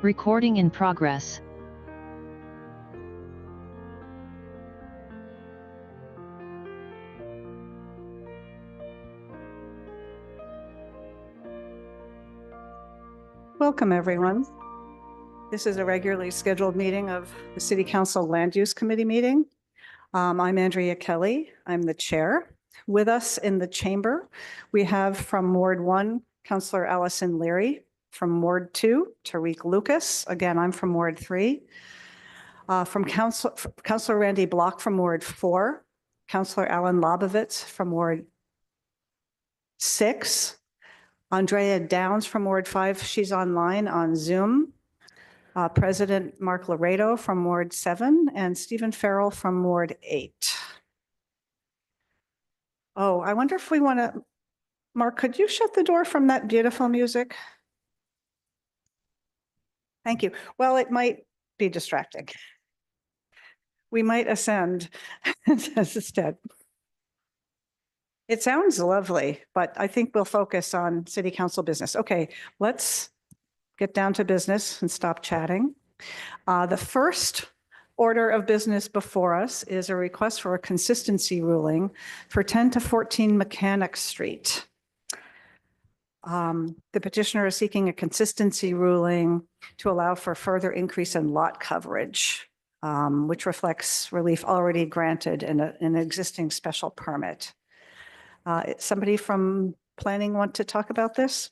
Recording in progress. Welcome, everyone. This is a regularly scheduled meeting of the City Council Land Use Committee meeting. I'm Andrea Kelly. I'm the chair. With us in the chamber, we have from Ward 1, Councillor Allison Leary. From Ward 2, Tariq Lucas. Again, I'm from Ward 3. From Councillor Randy Block from Ward 4. Councillor Alan Lobovitz from Ward 6. Andrea Downs from Ward 5, she's online on Zoom. President Mark Laredo from Ward 7, and Stephen Farrell from Ward 8. Oh, I wonder if we want to, Mark, could you shut the door from that beautiful music? Thank you. Well, it might be distracting. We might ascend instead. It sounds lovely, but I think we'll focus on City Council business. Okay, let's get down to business and stop chatting. The first order of business before us is a request for a consistency ruling for 10 to 14 Mechanic Street. The petitioner is seeking a consistency ruling to allow for further increase in lot coverage, which reflects relief already granted in an existing special permit. Somebody from planning want to talk about this?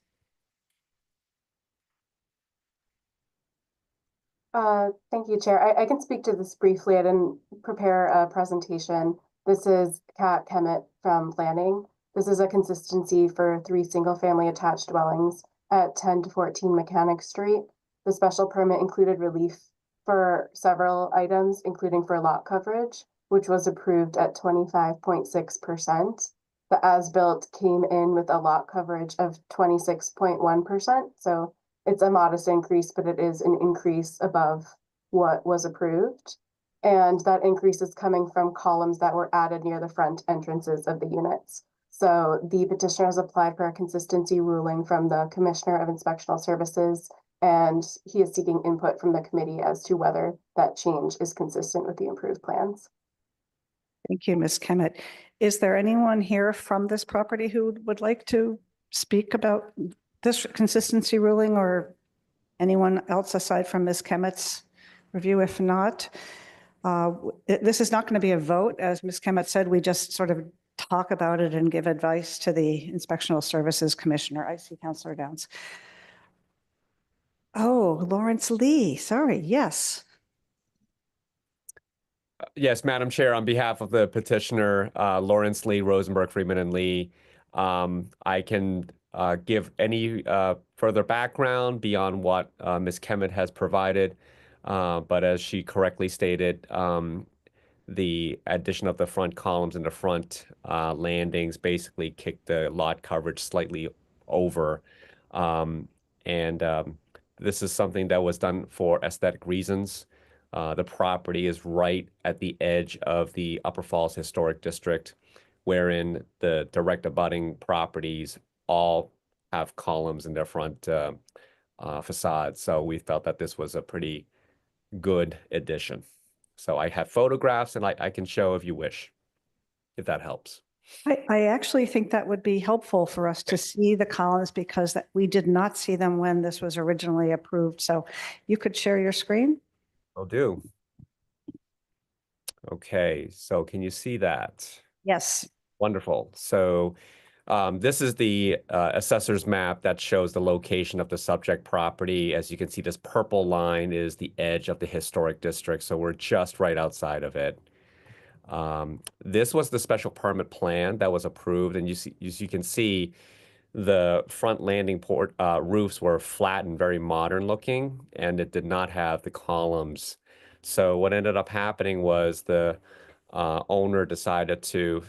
Thank you, Chair. I can speak to this briefly. I didn't prepare a presentation. This is Kat Kemet from Planning. This is a consistency for 3 single-family attached dwellings at 10 to 14 Mechanic Street. The special permit included relief for several items, including for lot coverage, which was approved at 25.6%. The as-built came in with a lot coverage of 26.1%. So it's a modest increase, but it is an increase above what was approved. And that increase is coming from columns that were added near the front entrances of the units. So the petitioner has applied for a consistency ruling from the Commissioner of Inspectional Services, and he is seeking input from the committee as to whether that change is consistent with the improved plans. Thank you, Ms. Kemet. Is there anyone here from this property who would like to speak about this consistency ruling, or anyone else aside from Ms. Kemet's review? If not, this is not going to be a vote. As Ms. Kemet said, we just sort of talk about it and give advice to the Inspectional Services Commissioner. I see Councillor Downs. Oh, Lawrence Lee, sorry, yes. Yes, Madam Chair, on behalf of the petitioner, Lawrence Lee, Rosenberg, Freeman, and Lee, I can give any further background beyond what Ms. Kemet has provided. But as she correctly stated, the addition of the front columns and the front landings basically kicked the lot coverage slightly over. This is something that was done for aesthetic reasons. The property is right at the edge of the Upper Falls Historic District, wherein the direct abutting properties all have columns in their front facades. So we felt that this was a pretty good addition. So I have photographs and I can show if you wish, if that helps. I actually think that would be helpful for us to see the columns, because we did not see them when this was originally approved. So you could share your screen? Will do. Okay, so can you see that? Yes. Wonderful. So this is the assessor's map that shows the location of the subject property. As you can see, this purple line is the edge of the historic district, so we're just right outside of it. This was the special permit plan that was approved, and you can see the front landing port roofs were flat and very modern looking, and it did not have the columns. So what ended up happening was the owner decided to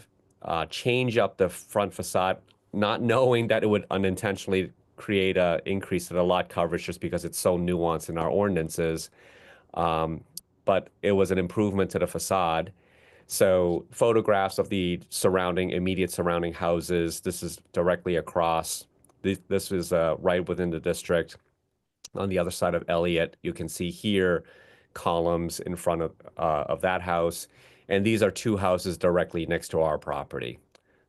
change up the front facade, not knowing that it would unintentionally create an increase in the lot coverage just because it's so nuanced in our ordinances. But it was an improvement to the facade. So photographs of the immediate surrounding houses. This is directly across. This is right within the district. on the other side of Elliott. You can see here columns in front of that house. And these are two houses directly next to our property.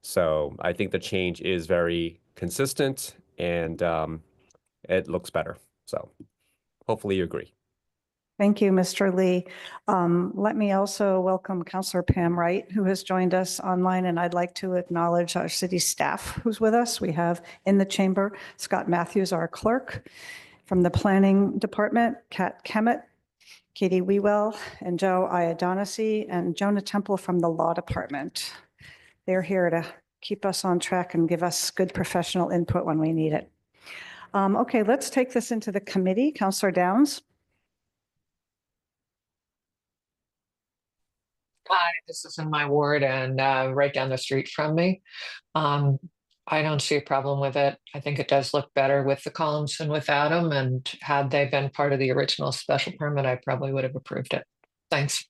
So I think the change is very consistent and it looks better. So hopefully you agree. Thank you, Mr. Lee. Let me also welcome Councillor Pam Wright, who has joined us online, and I'd like to acknowledge our city staff who's with us. We have in the chamber Scott Matthews, our clerk, from the planning department, Kat Kemet, Katie Wewell, and Joe Iadonisi, and Jonah Temple from the law department. They're here to keep us on track and give us good professional input when we need it. Okay, let's take this into the committee. Councillor Downs. Hi, this is in my ward and right down the street from me. I don't see a problem with it. I think it does look better with the columns than without them. And had they been part of the original special permit, I probably would have approved it. Thanks.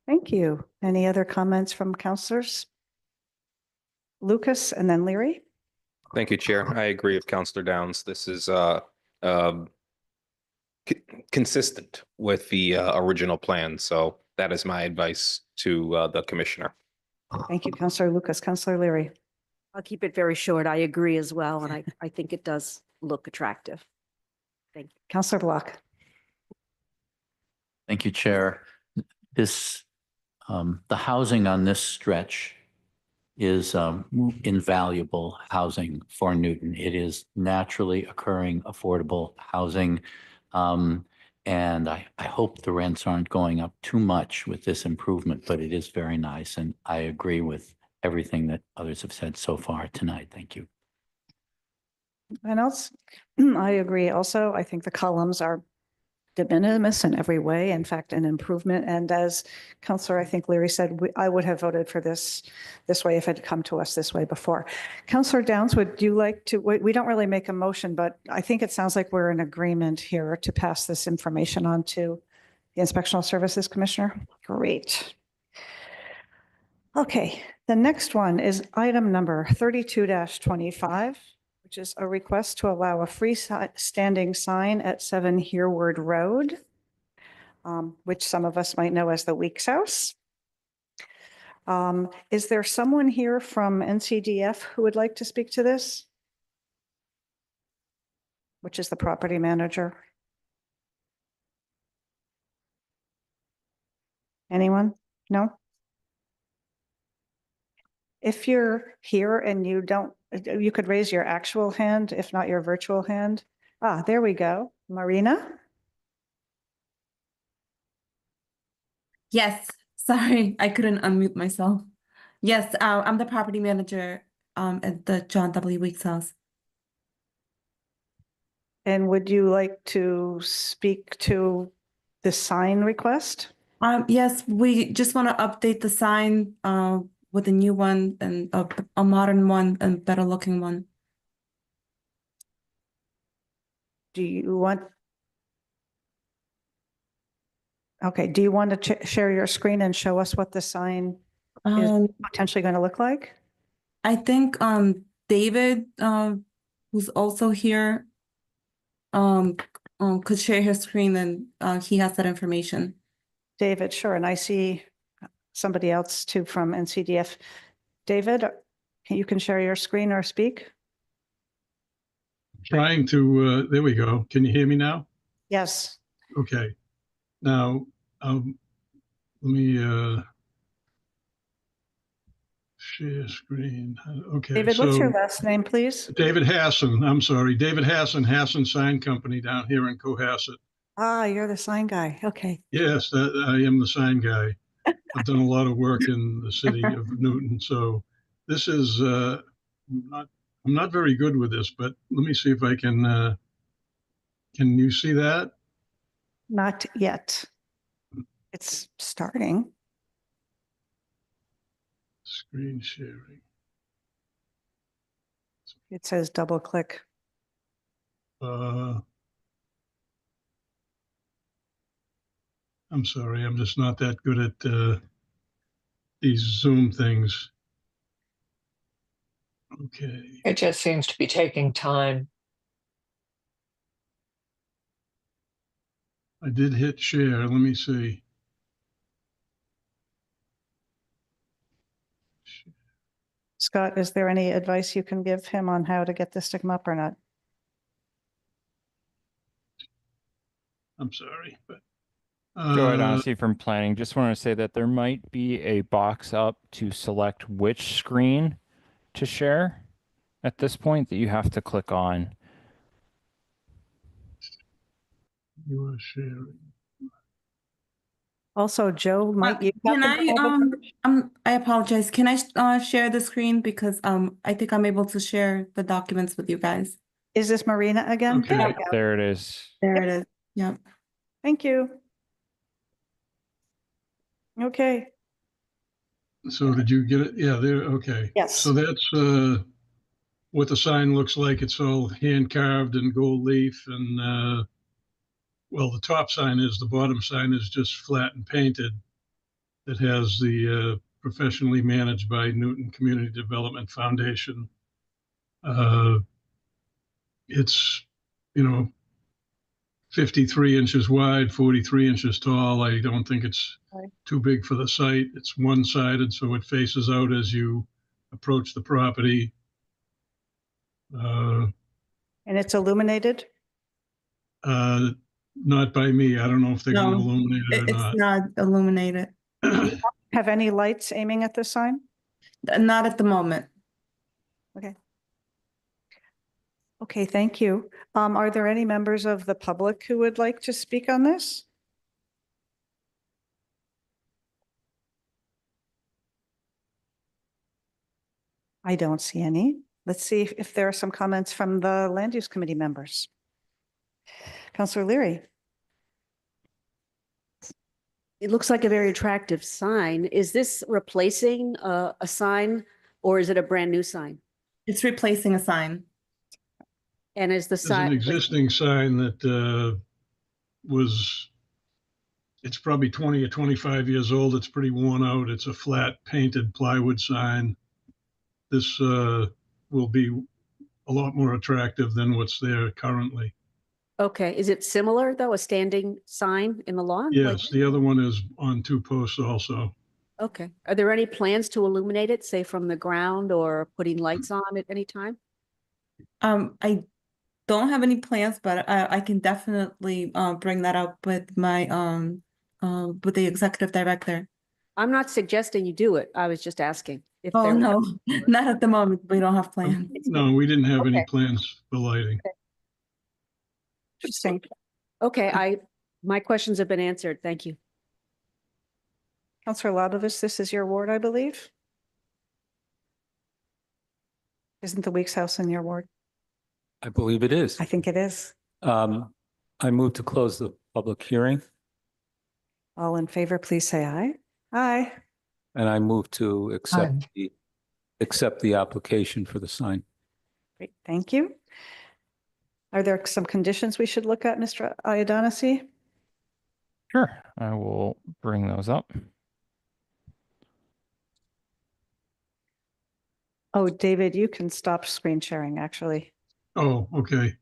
Thank you. Any other comments from councillors? Lucas and then Leary. Thank you, Chair. I agree with Councillor Downs. This is consistent with the original plan. So that is my advice to the commissioner. Thank you, Councillor Lucas. Councillor Leary. I'll keep it very short. I agree as well, and I think it does look attractive. Thank you. Councillor Block. Thank you, Chair. This, the housing on this stretch is invaluable housing for Newton. It is naturally occurring, affordable housing. And I hope the rents aren't going up too much with this improvement, but it is very nice. And I agree with everything that others have said so far tonight. Thank you. And else, I agree also. I think the columns are de minimis in every way, in fact, an improvement. And as Councillor, I think Leary said, I would have voted for this way if it had come to us this way before. Councillor Downs, would you like to, we don't really make a motion, but I think it sounds like we're in agreement here to pass this information on to the Inspectional Services Commissioner. Great. Okay, the next one is item number 32-25. Which is a request to allow a freestanding sign at 7 Hereward Road, which some of us might know as the Weeks House. Is there someone here from NCDF who would like to speak to this? Which is the property manager? Anyone? No? If you're here and you don't, you could raise your actual hand, if not your virtual hand. Ah, there we go. Marina? Yes, sorry, I couldn't unmute myself. Yes, I'm the property manager at the John W. Weeks House. And would you like to speak to the sign request? Yes, we just want to update the sign with a new one and a modern one and better looking one. Do you want? Okay, do you want to share your screen and show us what the sign is potentially going to look like? I think David, who's also here, could share his screen and he has that information. David, sure. And I see somebody else too from NCDF. David, you can share your screen or speak. Trying to, there we go. Can you hear me now? Yes. Okay. Now, let me share screen. Okay. David, what's your last name, please? David Hassan. I'm sorry. David Hassan, Hassan Sign Company down here in Cohasset. Ah, you're the sign guy. Okay. Yes, I am the sign guy. I've done a lot of work in the city of Newton. So this is, I'm not very good with this, but let me see if I can you see that? Not yet. It's starting. Screen sharing. It says double click. I'm sorry, I'm just not that good at these Zoom things. Okay. It just seems to be taking time. I did hit share. Let me see. Scott, is there any advice you can give him on how to get this to come up or not? I'm sorry, but. Joe uh, O'Donoghue from planning. Just want to say that there might be a box up to select which screen to share at this point that you have to click on. You are sharing. Also, Joe, might you? Can have to I, go over- I apologize. Can I share the screen because I think I'm able to share the documents with you guys. Is this Marina again? Okay. There we go. There it is. There it is. Yep. Thank you. Okay, So did you get it? Yeah, there, okay. Yes. So that's what the sign looks like. It's all hand carved and gold leaf and well, the top sign is, the bottom sign is just flat and painted. It has the professionally managed by Newton Community Development Foundation. It's, 53 inches wide, 43 inches tall. I don't think it's Right. too big for the site. It's one-sided, so it faces out as you approach the property. and it's illuminated? Not by me. I don't know if they're going to No, illuminate it or It's not. not illuminated. Have any lights aiming at this sign? Not at the moment. Okay, thank you. Are there any members of the public who would like to speak on this? I don't see any. Let's see if there are some comments from the Land Use Committee members. Councillor Leary. It looks like a very attractive sign. Is this replacing a sign or is it a brand new sign? It's replacing a sign. And is the There's an sign, existing sign that it's probably 20 or 25 years old. It's pretty worn out. It's a flat painted plywood sign. This will be a lot more attractive than what's there currently. okay, is it similar though, a standing sign in the lawn? Yes, the other one is on 2 posts also. Okay, are there any plans to illuminate it, say from the ground or putting lights on at any time? I don't have any plans, but I can definitely bring that up with my with the executive director. I'm not suggesting you do it. I was just asking if Oh, there. no, not at the moment. We don't have plans. No, we didn't have any Okay. plans for lighting. Interesting. Okay, my questions have been answered. Thank you. Councillor Ladovis, this is your ward, I believe? Isn't the Weeks House in your ward? I believe it is. I think it is. I move to close the public hearing All in favor, please say aye. Aye. and I move to Aye. accept the application for the sign. Great, thank you. Are there some conditions we should look at, Mr. Iadanasi? Sure, I will bring those up. Oh, David, you can stop screen sharing, actually. Oh, okay.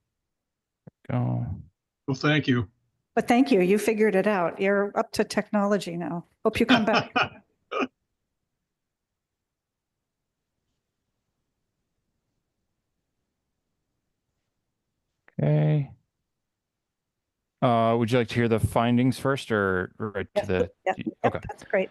Go. Well, thank you. But thank you, you figured it out. You're up to technology now. Hope you come back. Okay. Would you like to hear the findings first or right to the? Yep, Okay. that's great.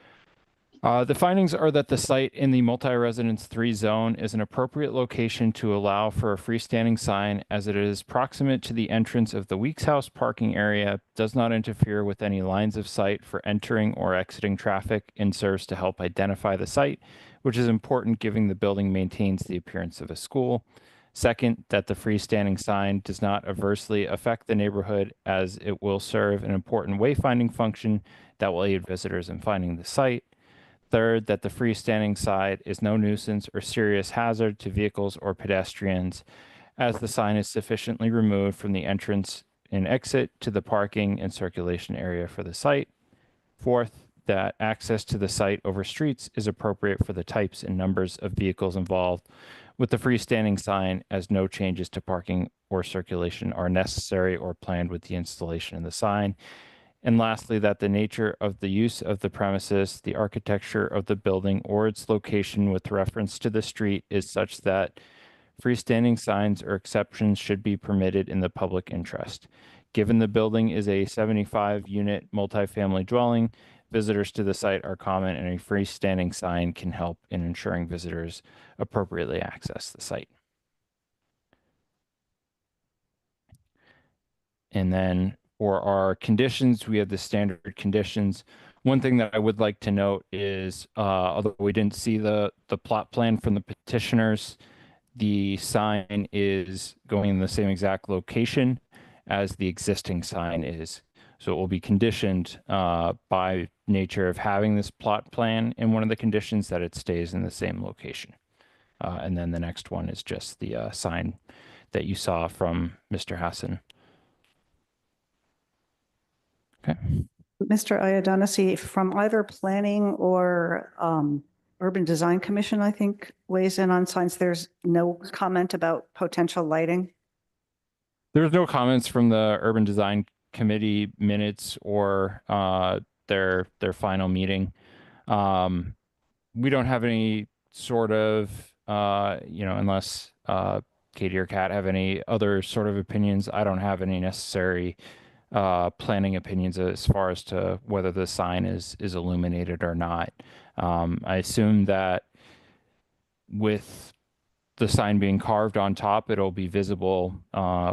The findings are that the site in the multi-residence 3 zone is an appropriate location to allow for a freestanding sign as it is proximate to the entrance of the Weeks House parking area, does not interfere with any lines of sight for entering or exiting traffic, and serves to help identify the site, which is important given the building maintains the appearance of a school. Second, that the freestanding sign does not adversely affect the neighborhood as it will serve an important wayfinding function that will aid visitors in finding the site. Third, that the freestanding sign is no nuisance or serious hazard to vehicles or pedestrians, as the sign is sufficiently removed from the entrance and exit to the parking and circulation area for the site. Fourth, that access to the site over streets is appropriate for the types and numbers of vehicles involved with the freestanding sign, as no changes to parking or circulation are necessary or planned with the installation of the sign. And lastly, that the nature of the use of the premises, the architecture of the building, or its location with reference to the street is such that freestanding signs or exceptions should be permitted in the public interest. Given the building is a 75-unit multifamily dwelling, visitors to the site are common, and a freestanding sign can help in ensuring visitors appropriately access the site. And then for our conditions, we have the standard conditions. One thing that I would like to note is, although we didn't see the plot plan from the petitioners, the sign is going in the same exact location as the existing sign is. So it will be conditioned by nature of having this plot plan in one of the conditions that it stays in the same location. And then the next one is just the sign that you saw from Mr. Hassan. Okay. Mr. Iadonisi, from either planning or Urban Design Commission, I think, weighs in on signs. There's no comment about potential lighting. There's no comments from the Urban Design Committee minutes or their final meeting. We don't have any sort of, unless Katie or Kat have any other sort of opinions. I don't have any necessary planning opinions as far as to whether the sign is illuminated or not. I assume that with the sign being carved on top, it'll be visible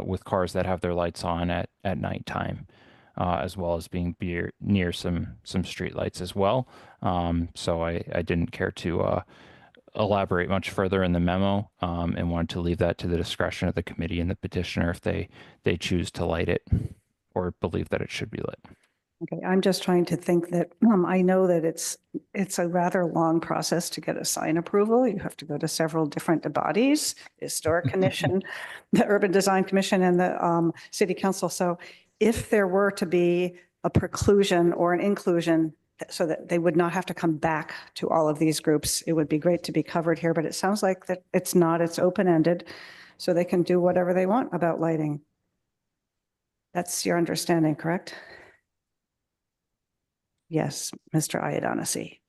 with cars that have their lights on at nighttime, as well as being near some street lights as well. So I didn't care to elaborate much further in the memo, and wanted to leave that to the discretion of the committee and the petitioner if they choose to light it or believe that it should be lit. Okay, I'm just trying to think that, I know that it's a rather long process to get a sign approval. You have to go to several different bodies, Historic Commission, the Urban Design Commission, and the City Council. So if there were to be a preclusion or an inclusion so that they would not have to come back to all of these groups, it would be great to be covered here, but it sounds like that it's not, it's open-ended, so they can do whatever they want about lighting. That's your understanding, correct? Yes, Mr. Iadonisi.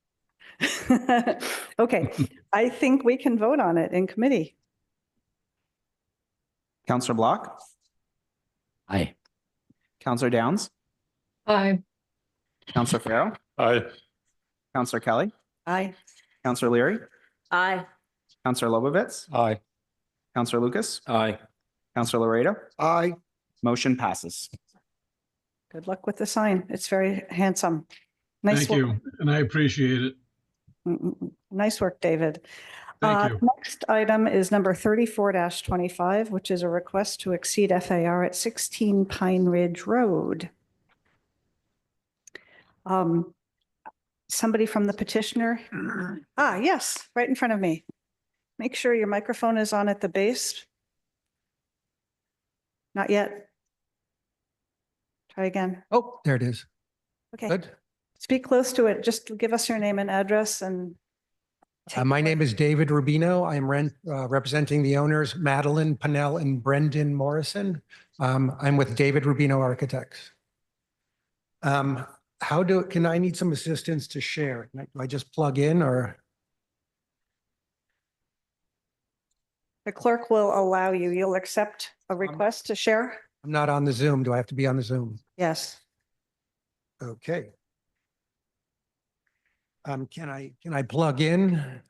Okay, I think we can vote on it in committee. Counselor Block, Aye. Counselor Downs, Aye. Counselor Farrow, Aye. Counselor Kelly, Aye. Counselor Leary, Aye. Counselor Lobovitz, Aye. Counselor Lucas, Aye. Counselor Laredo. Aye. Motion passes. Good luck with the sign. It's very handsome. Nice Thank work. you, and I appreciate it. Nice work, David. Thank you. Next item is number 34-25, which is a request to exceed FAR at 16 Pine Ridge Road. Somebody from the petitioner? Yes, right in front of me. Make sure your microphone is on at the base. Not yet. Try again. Oh, there it is. Okay. Good. Speak close to it. Just give us your name and address and. My name is David Rubino. I am representing the owners, Madeline Pennell and Brendan Morrison. I'm with David Rubino Architects. Can I need some assistance to share? Do I just plug in or? The clerk will allow you. You'll accept a request to share? I'm not on the Zoom. Do I have to be on the Zoom? Yes. Okay. Can I plug in?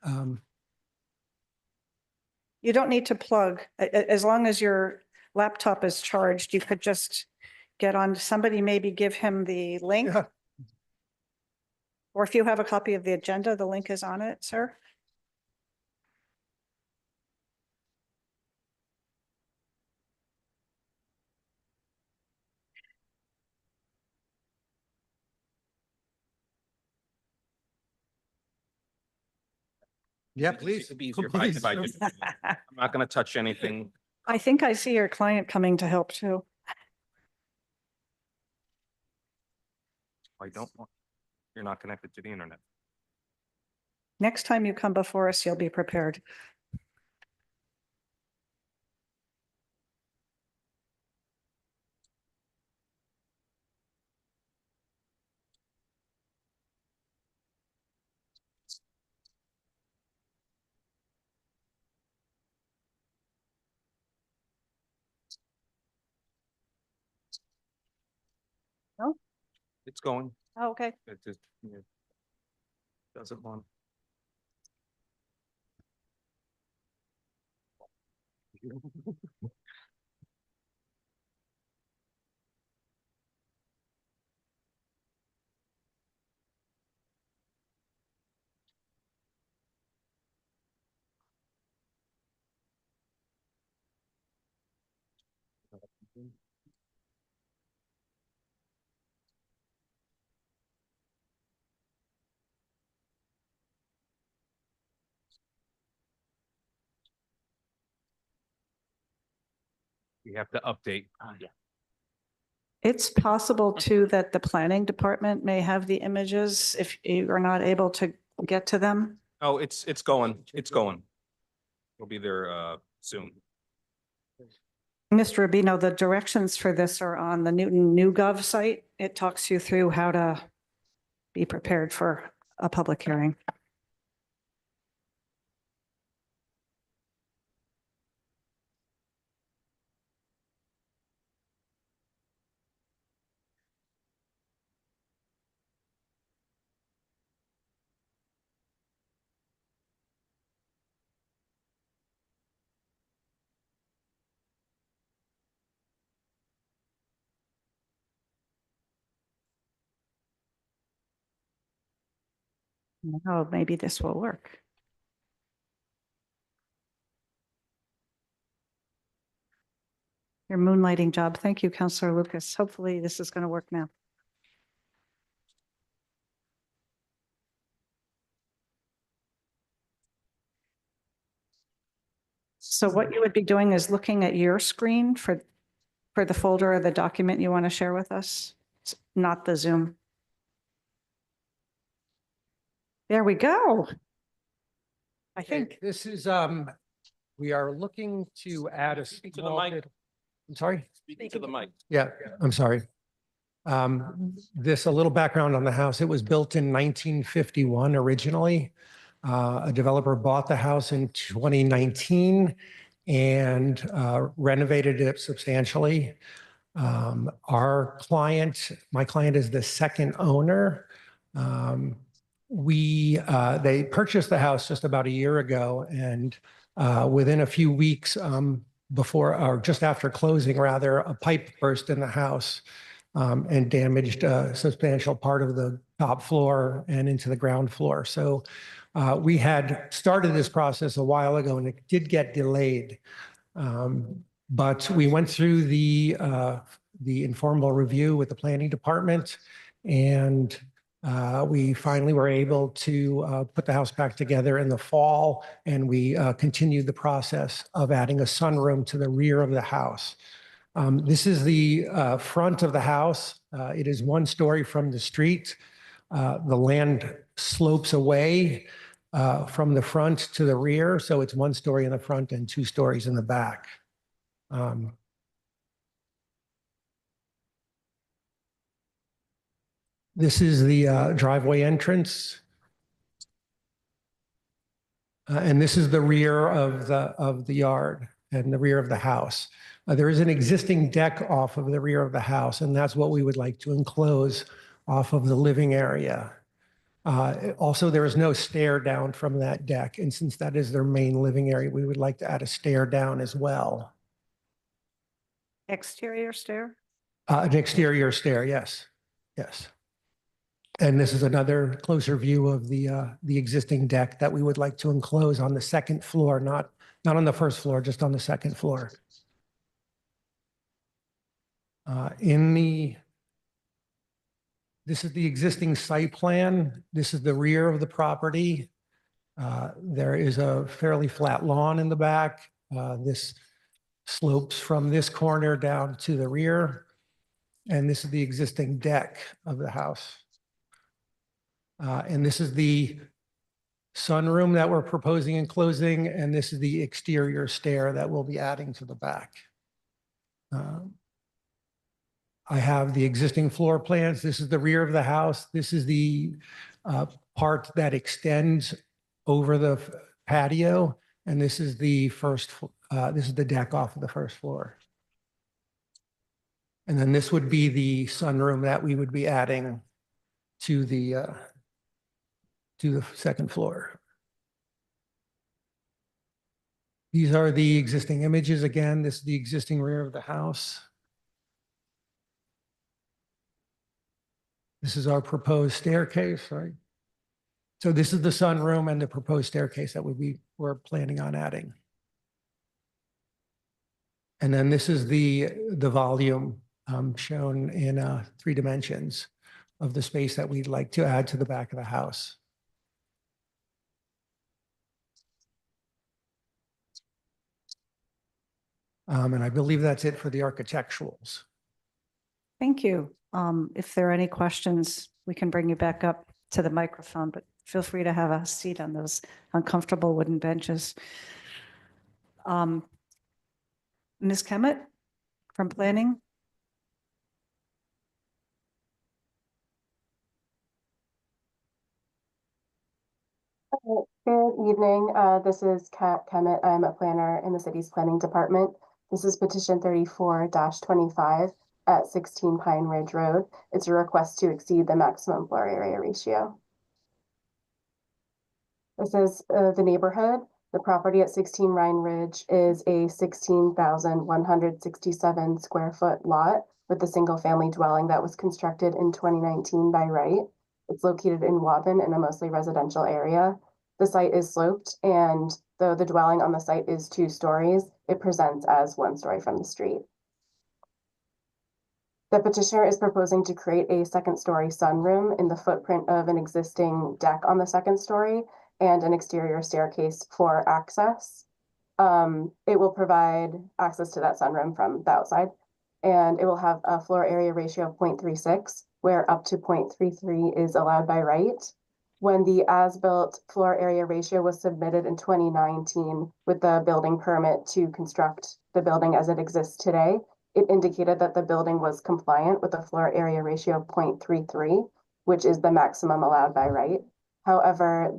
You don't need to plug. As long as your laptop is charged, you could just get on. Somebody maybe give him the link. Yeah. Or if you have a copy of the agenda, the link is on it, sir. Yeah, please. It'd be easier if I just, I'm not going to touch anything. I think I see your client coming to help too. I don't want, you're not connected to the internet. Next time you come before us, you'll be prepared. It's going. Oh, okay. It just, doesn't want. We have to update. Yeah. It's possible too that the planning department may have the images if you are not able to get to them. Oh, it's going. It's going. We'll be there soon. Mr. Rubino, the directions for this are on the Newton NewGov site. It talks you through how to be prepared for a public hearing. Oh, maybe this will work. Your moonlighting job. Thank you, Councillor Lucas. Hopefully this is going to work now. So what you would be doing is looking at your screen for the folder or the document you want to share with us, not the Zoom. There we go. I think. This is, we are looking to add a. Speak to the small mic. bit- I'm sorry? Speaking to the mic. Yeah, I'm sorry. This, a little background on the house. It was built in 1951 originally. A developer bought the house in 2019 and renovated it substantially. Our client, my client is the second owner. They purchased the house just about a year ago, and within a few weeks before, or just after closing rather, a pipe burst in the house and damaged a substantial part of the top floor and into the ground floor. So we had started this process a while ago and it did get delayed. But we went through the informal review with the planning department, and we finally were able to put the house back together in the fall, and we continued the process of adding a sunroom to the rear of the house. This is the front of the house. It is one story from the street. The land slopes away from the front to the rear, so it's one story in the front and 2 stories in the back. This is the driveway entrance. And this is the rear of the yard and the rear of the house. There is an existing deck off of the rear of the house, and that's what we would like to enclose off of the living area. Also, there is no stair down from that deck, and since that is their main living area, we would like to add a stair down as well. Exterior stair? An exterior stair, yes, yes. And this is another closer view of the existing deck that we would like to enclose on the second floor, not on the first floor, just on the second floor. This is the existing site plan. This is the rear of the property. There is a fairly flat lawn in the back. This slopes from this corner down to the rear. And this is the existing deck of the house. And this is the sunroom that we're proposing and closing, and this is the exterior stair that we'll be adding to the back. I have the existing floor plans. This is the rear of the house. This is the part that extends over the patio, and this is the this is the deck off of the first floor. And then this would be the sunroom that we would be adding to the second floor. These are the existing images. Again, this is the existing rear of the house. This is our proposed staircase, right? So this is the sunroom and the proposed staircase that we're planning on adding. And then this is the volume shown in 3 dimensions of the space that we'd like to add to the back of the house. And I believe that's it for the architecturals. Thank you. If there are any questions, we can bring you back up to the microphone, but feel free to have a seat on those uncomfortable wooden benches. Ms. Kemet from Planning? Good evening. This is Kat Kemet. I'm a planner in the city's planning department. This is petition 34-25 at 16 Pine Ridge Road. It's a request to exceed the maximum floor area ratio. This is the neighborhood. The property at 16 Rhine Ridge is a 16,167 square foot lot with a single family dwelling that was constructed in 2019 by right. It's located in Waban in a mostly residential area. The site is sloped, and though the dwelling on the site is 2 stories, it presents as 1 story from the street. The petitioner is proposing to create a 2nd-story sunroom in the footprint of an existing deck on the 2nd story and an exterior staircase for access. It will provide access to that sunroom from the outside, and it will have a floor area ratio of 0.36, where up to 0.33 is allowed by right. When the as-built floor area ratio was submitted in 2019 with the building permit to construct the building as it exists today, it indicated that the building was compliant with a floor area ratio of 0.33, which is the maximum allowed by right. However,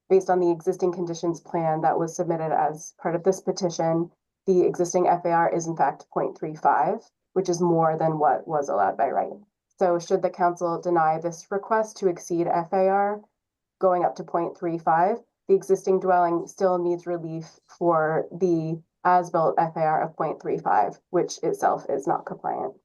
based on the existing conditions plan that was submitted as part of this petition, the existing FAR is in fact 0.35, which is more than what was allowed by right. So should the council deny this request to exceed FAR going up to 0.35, the existing dwelling still needs relief for the as-built FAR of 0.35, which itself is not compliant.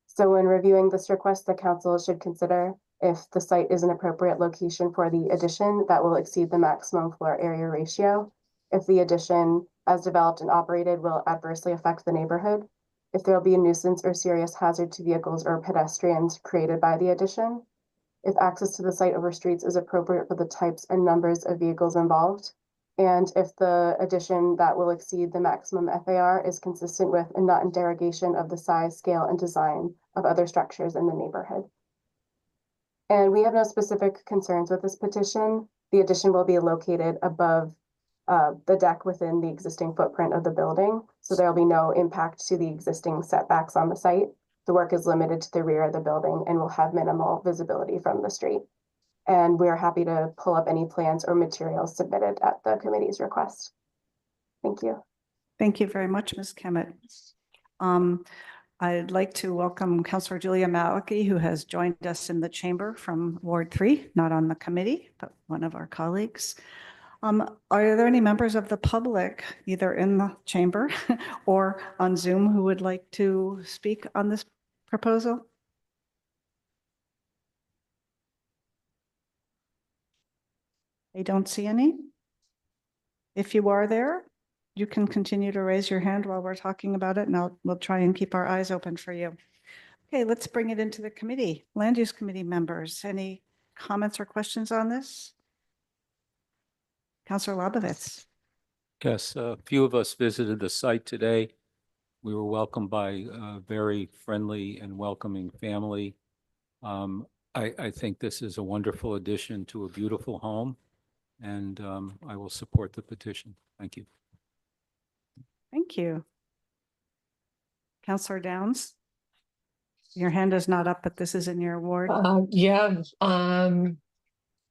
So when reviewing this request, the council should consider if the site is an appropriate location for the addition that will exceed the maximum floor area ratio, if the addition as developed and operated will adversely affect the neighborhood, if there will be a nuisance or serious hazard to vehicles or pedestrians created by the addition, if access to the site over streets is appropriate for the types and numbers of vehicles involved, and if the addition that will exceed the maximum FAR is consistent with and not in derogation of the size, scale, and design of other structures in the neighborhood. And we have no specific concerns with this petition. The addition will be located above the deck within the existing footprint of the building, so there will be no impact to the existing setbacks on the site. The work is limited to the rear of the building and will have minimal visibility from the street. And we are happy to pull up any plans or materials submitted at the committee's request. Thank you. Thank you very much, Ms. Kemet. I'd like to welcome Councilor Julia Malachy, who has joined us in the chamber from Ward 3, not on the committee, but one of our colleagues. Are there any members of the public, either in the chamber or on Zoom, who would like to speak on this proposal? I don't see any. If you are there, you can continue to raise your hand while we're talking about it, and we'll try and keep our eyes open for you. Okay, let's bring it into the committee. Land Use Committee members, any comments or questions on this? Councilor Labovitz. Yes, a few of us visited the site today. We were welcomed by a very friendly and welcoming family. I think this is a wonderful addition to a beautiful home, and I will support the petition. Thank you. Thank you. Councilor Downs. Your hand is not up, but this is in your ward.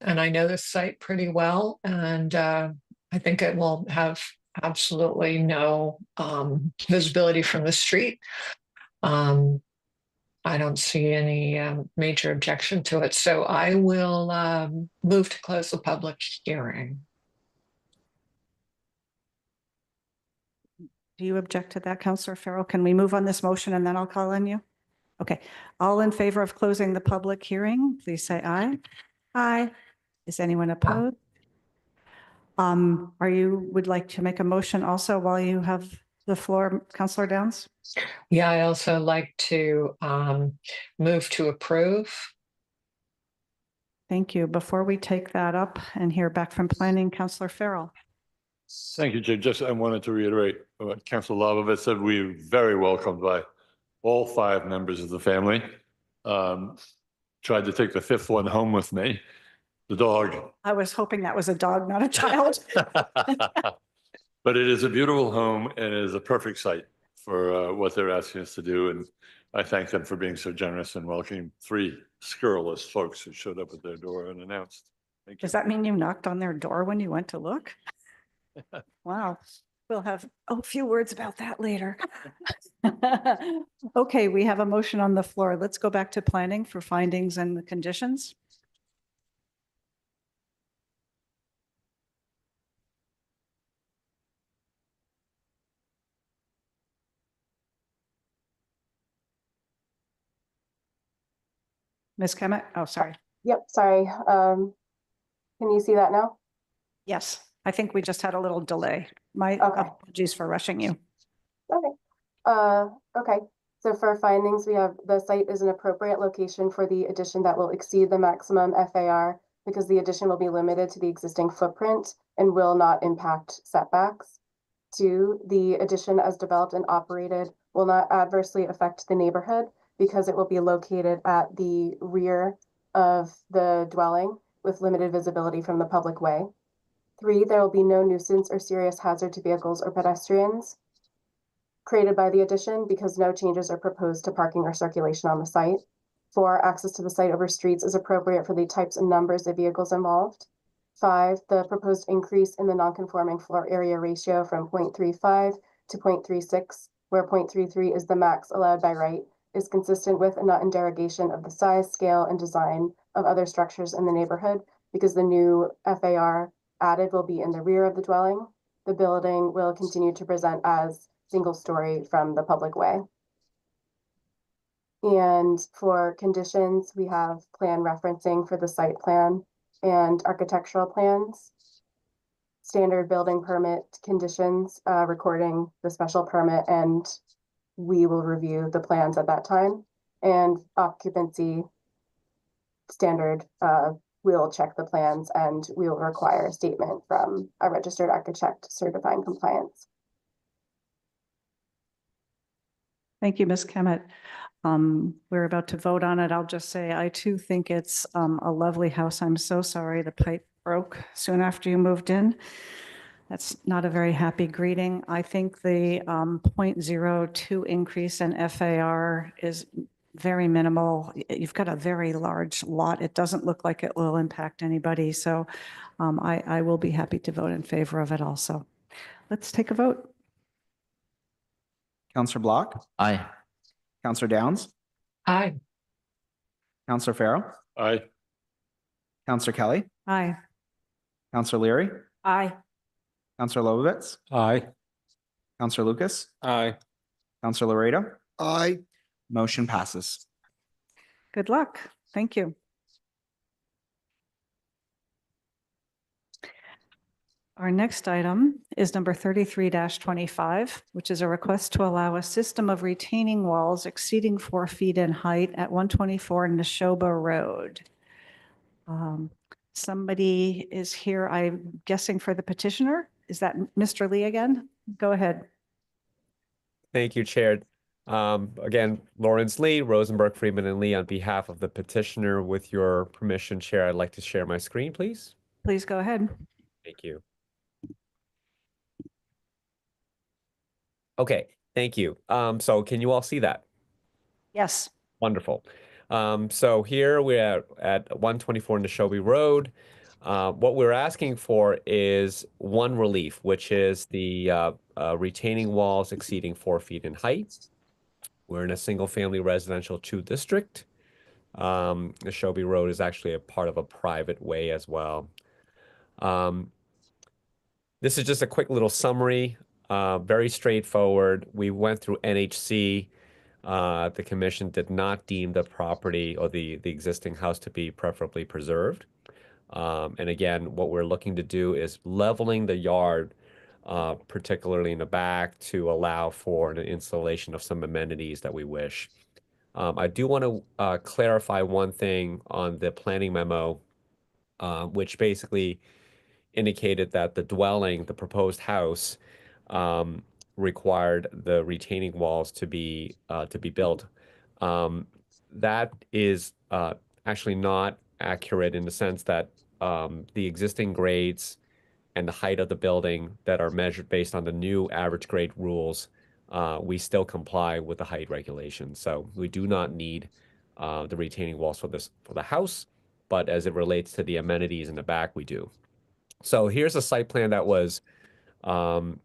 And I know this site pretty well, and I think it will have absolutely no visibility from the street. I don't see any major objection to it, so I will move to close the public hearing. Do you object to that, Counselor Farrell? Can we move on this motion and then I'll call on you? Okay, all in favor of closing the public hearing, please say aye. Aye. Is anyone opposed? Would like to make a motion also while you have the floor, Counselor Downs? Yeah, I also like to move to approve. Thank you. Before we take that up and hear back from planning, Counselor Farrell. Thank you, Jim. Just I wanted to reiterate what Councilor Lovovitz said. We're very welcomed by all 5 members of the family. Tried to take the 5th one home with me, the dog. I was hoping that was a dog, not a child. But it is a beautiful home and it is a perfect site for what they're asking us to do. And I thank them for being so generous and welcoming 3 scurrilous folks who showed up at their door unannounced. Thank you. Does that mean you knocked on their door when you went to look? Wow. We'll have a few words about that later. Okay, we have a motion on the floor. Let's go back to planning for findings and the conditions. Ms. Kemet? Oh, sorry. Yep, sorry. Can you see that now? Yes, I think we just had a little delay. My Okay. apologies for rushing you. Okay. Okay. So for findings, we have the site is an appropriate location for the addition that will exceed the maximum FAR because the addition will be limited to the existing footprint and will not impact setbacks. 2, the addition as developed and operated will not adversely affect the neighborhood because it will be located at the rear of the dwelling with limited visibility from the public way. 3, there will be no nuisance or serious hazard to vehicles or pedestrians created by the addition because no changes are proposed to parking or circulation on the site. 4, access to the site over streets is appropriate for the types and numbers of vehicles involved. 5, the proposed increase in the non-conforming floor area ratio from 0.35 to 0.36, where 0.33 is the max allowed by right, is consistent with and not in derogation of the size, scale, and design of other structures in the neighborhood because the new FAR added will be in the rear of the dwelling. The building will continue to present as single story from the public way. And for conditions, we have plan referencing for the site plan and architectural plans, standard building permit conditions, recording the special permit, and we will review the plans at that time. And occupancy standard, we'll check the plans and we will require a statement from a registered architect certifying compliance. Thank you, Ms. Kemet. We're about to vote on it. I'll just say, I too think it's a lovely house. I'm so sorry the pipe broke soon after you moved in. That's not a very happy greeting. I think the 0.02 increase in FAR is very minimal. You've got a very large lot. It doesn't look like it will impact anybody. So I will be happy to vote in favor of it also. Let's take a vote. Counselor Block, Aye. Counselor Downs, Aye. Counselor Farrell, Aye. Counselor Kelly, Aye. Counselor Leary, Aye. Counselor Lovovitz, Aye. Counselor Lucas, Aye. Counselor Laredo. Aye. Motion passes. Good luck. Thank you. Our next item is number 33-25, which is a request to allow a system of retaining walls exceeding 4 feet in height at 124 Neshoba Road. Somebody is here, I'm guessing for the petitioner. Is that Mr. Lee again? Go ahead. Thank you, Chair. Again, Lawrence Lee, Rosenberg, Freeman, and Lee on behalf of the petitioner. With your permission, Chair, I'd like to share my screen, please. Please go ahead. Thank you. Okay, thank you. So can you all see that? Yes. Wonderful. So here we're at 124 Neshoba Road. What we're asking for is one relief, which is the retaining walls exceeding 4 feet in height. We're in a single-family residential 2 district. The Shelby Road is actually a part of a private way as well. This is just a quick little summary, very straightforward. We went through NHC. The commission did not deem the property or the existing house to be preferably preserved. And again, what we're looking to do is leveling the yard, particularly in the back, to allow for the installation of some amenities that we wish. I do want to clarify one thing on the planning memo, which basically indicated that the dwelling, the proposed house, required the retaining walls to be built. That is actually not accurate in the sense that the existing grades and the height of the building that are measured based on the new average grade rules, we still comply with the height regulations. So we do not need the retaining walls for the house, but as it relates to the amenities in the back, we do. So here's a site plan that was filed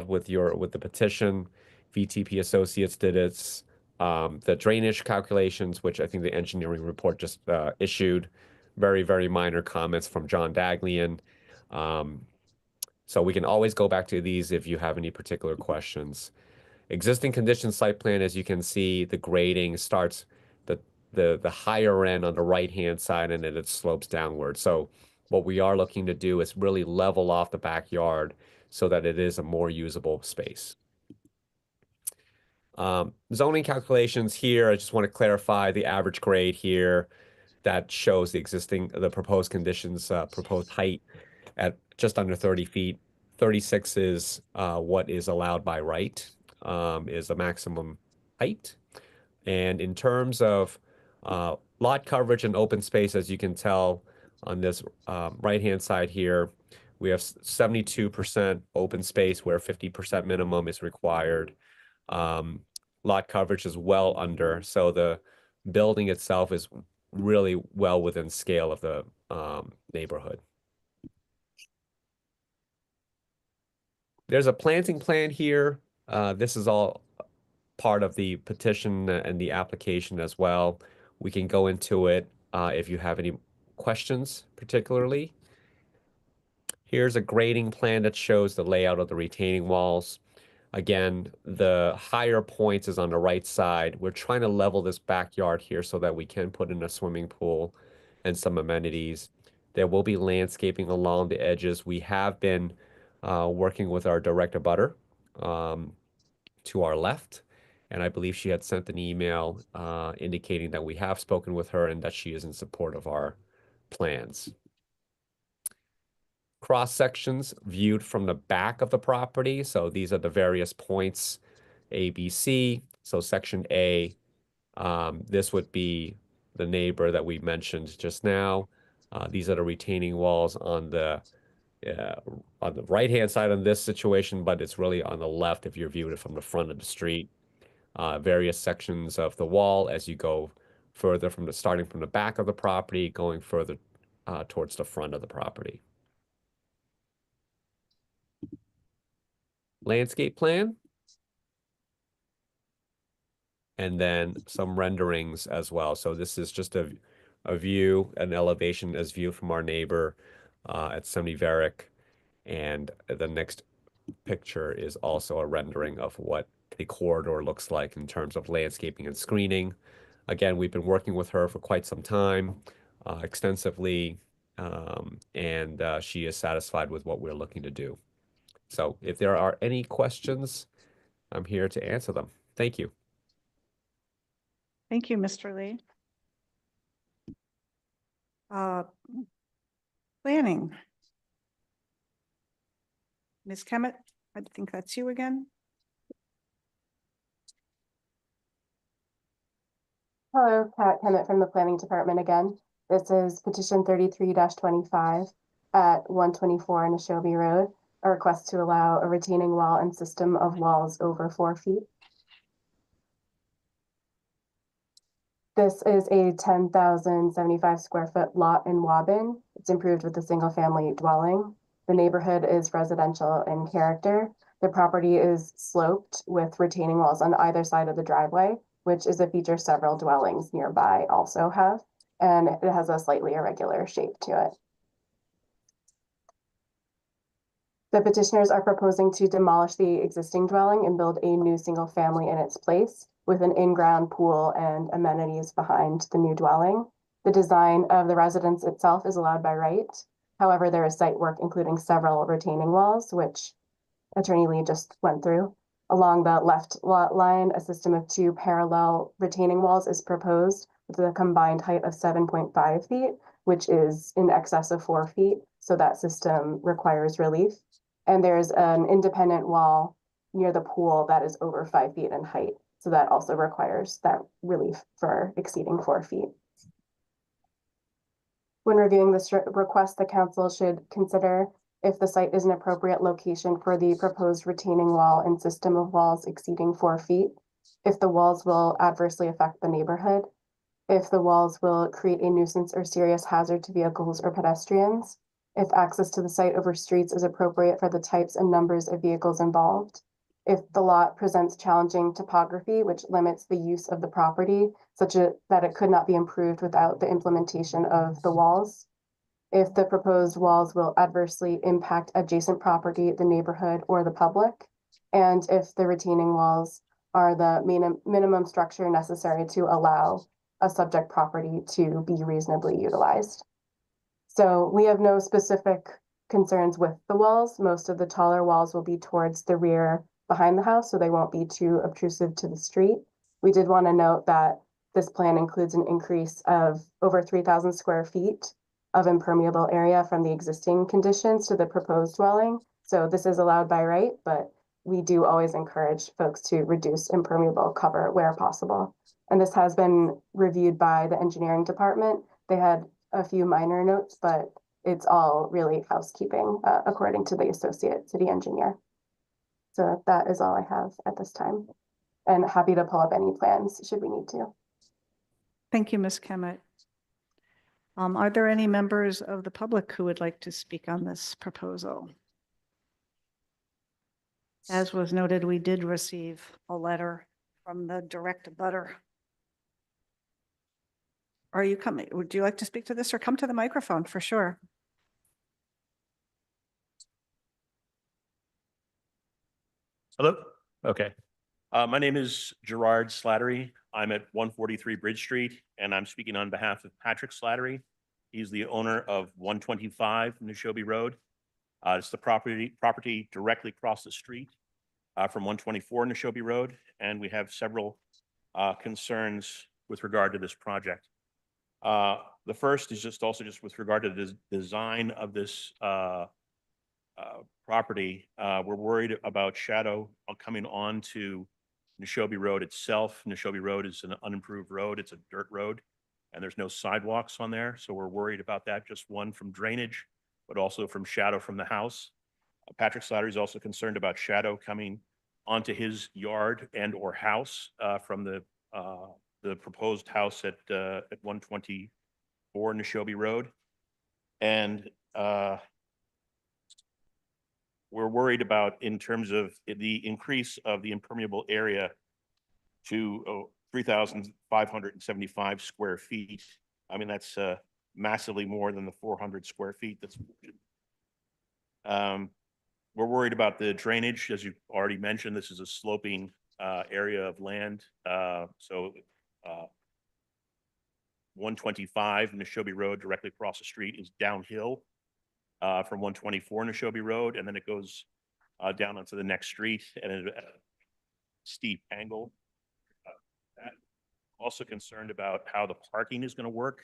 with the petition. VTP Associates did its the drainage calculations, which I think the engineering report just issued. Very, very minor comments from John Daglian. So we can always go back to these if you have any particular questions. Existing condition site plan, as you can see, the grading starts the higher end on the right-hand side, and then it slopes downward. So what we are looking to do is really level off the backyard so that it is a more usable space. Zoning calculations here, I just want to clarify the average grade here that shows the proposed conditions, proposed height at just under 30 feet. 36 is what is allowed by right, is the maximum height. And in terms of lot coverage and open space, as you can tell on this right-hand side here, we have 72% open space where 50% minimum is required. Lot coverage is well under, so the building itself is really well within scale of the neighborhood. There's a planting plan here. This is all part of the petition and the application as well. We can go into it if you have any questions particularly. Here's a grading plan that shows the layout of the retaining walls. Again, the higher points is on the right side. We're trying to level this backyard here so that we can put in a swimming pool and some amenities. There will be landscaping along the edges. We have been working with our direct abutter to our left, and I believe she had sent an email indicating that we have spoken with her and that she is in support of our plans. Cross sections viewed from the back of the property. So these are the various points A, B, C. So section A, this would be the neighbor that we mentioned just now. These are the retaining walls on the right-hand side on this situation, but it's really on the left if you're viewing it from the front of the street. Various sections of the wall as you go further starting from the back of the property, going further towards the front of the property. Landscape plan. And then some renderings as well. So this is just a view, an elevation as viewed from our neighbor at 70 Varick. And the next picture is also a rendering of what the corridor looks like in terms of landscaping and screening. Again, we've been working with her for quite some time, extensively, and she is satisfied with what we're looking to do. So if there are any questions, I'm here to answer them. Thank you. Thank you, Mr. Lee. Planning. Ms. Kemet, I think that's you again. Hello, Kat Kemet from the Planning Department again. This is petition 33-25 at 124 Neshobe Road. A request to allow a retaining wall and system of walls over 4 feet. This is a 10,075 square foot lot in Waben. It's improved with a single family dwelling. The neighborhood is residential in character. The property is sloped with retaining walls on either side of the driveway, which is a feature several dwellings nearby also have, and it has a slightly irregular shape to it. The petitioners are proposing to demolish the existing dwelling and build a new single family in its place with an in-ground pool and amenities behind the new dwelling. The design of the residence itself is allowed by right. However, there is site work including several retaining walls, which Attorney Lee just went through. Along the left lot line, a system of 2 parallel retaining walls is proposed with a combined height of 7.5 feet, which is in excess of 4 feet. So that system requires relief. And there's an independent wall near the pool that is over 5 feet in height. So that also requires that relief for exceeding 4 feet. When reviewing this request, the council should consider if the site is an appropriate location for the proposed retaining wall and system of walls exceeding 4 feet, if the walls will adversely affect the neighborhood, if the walls will create a nuisance or serious hazard to vehicles or pedestrians, if access to the site over streets is appropriate for the types and numbers of vehicles involved, if the lot presents challenging topography, which limits the use of the property, such that it could not be improved without the implementation of the walls, if the proposed walls will adversely impact adjacent property, the neighborhood, or the public, and if the retaining walls are the minimum structure necessary to allow a subject property to be reasonably utilized. So we have no specific concerns with the walls. Most of the taller walls will be towards the rear behind the house, so they won't be too obtrusive to the street. We did want to note that this plan includes an increase of over 3,000 square feet of impermeable area from the existing conditions to the proposed dwelling. So this is allowed by right, but we do always encourage folks to reduce impermeable cover where possible. And this has been reviewed by the engineering department. They had a few minor notes, but it's all really housekeeping according to the associate city engineer. So that is all I have at this time, and happy to pull up any plans should we need to. Thank you, Ms. Kemet. Are there any members of the public who would like to speak on this proposal? As was noted, we did receive a letter from the direct abutter. Are you coming? Would you like to speak to this, or come to the microphone for sure? Hello? Okay. My name is Gerard Slattery. I'm at 143 Bridge Street, and I'm speaking on behalf of Patrick Slattery. He's the owner of 125 Neshobe Road. It's the property directly across the street from 124 Neshobe Road, and we have several concerns with regard to this project. The first is just with regard to the design of this property. We're worried about shadow coming onto Neshobe Road itself. Neshobe Road is an unimproved road. It's a dirt road, and there's no sidewalks on there. So we're worried about that, just one from drainage, but also from shadow from the house. Patrick Slattery is also concerned about shadow coming onto his yard and or house from the proposed house at 124 Neshobe Road. And we're worried about in terms of the increase of the impermeable area to 3,575 square feet. I mean, that's massively more than the 400 square feet. We're worried about the drainage. As you already mentioned, this is a sloping area of land. 125 Neshobe Road directly across the street is downhill from 124 Neshobe Road, and then it goes down onto the next street at a steep angle. Also concerned about how the parking is going to work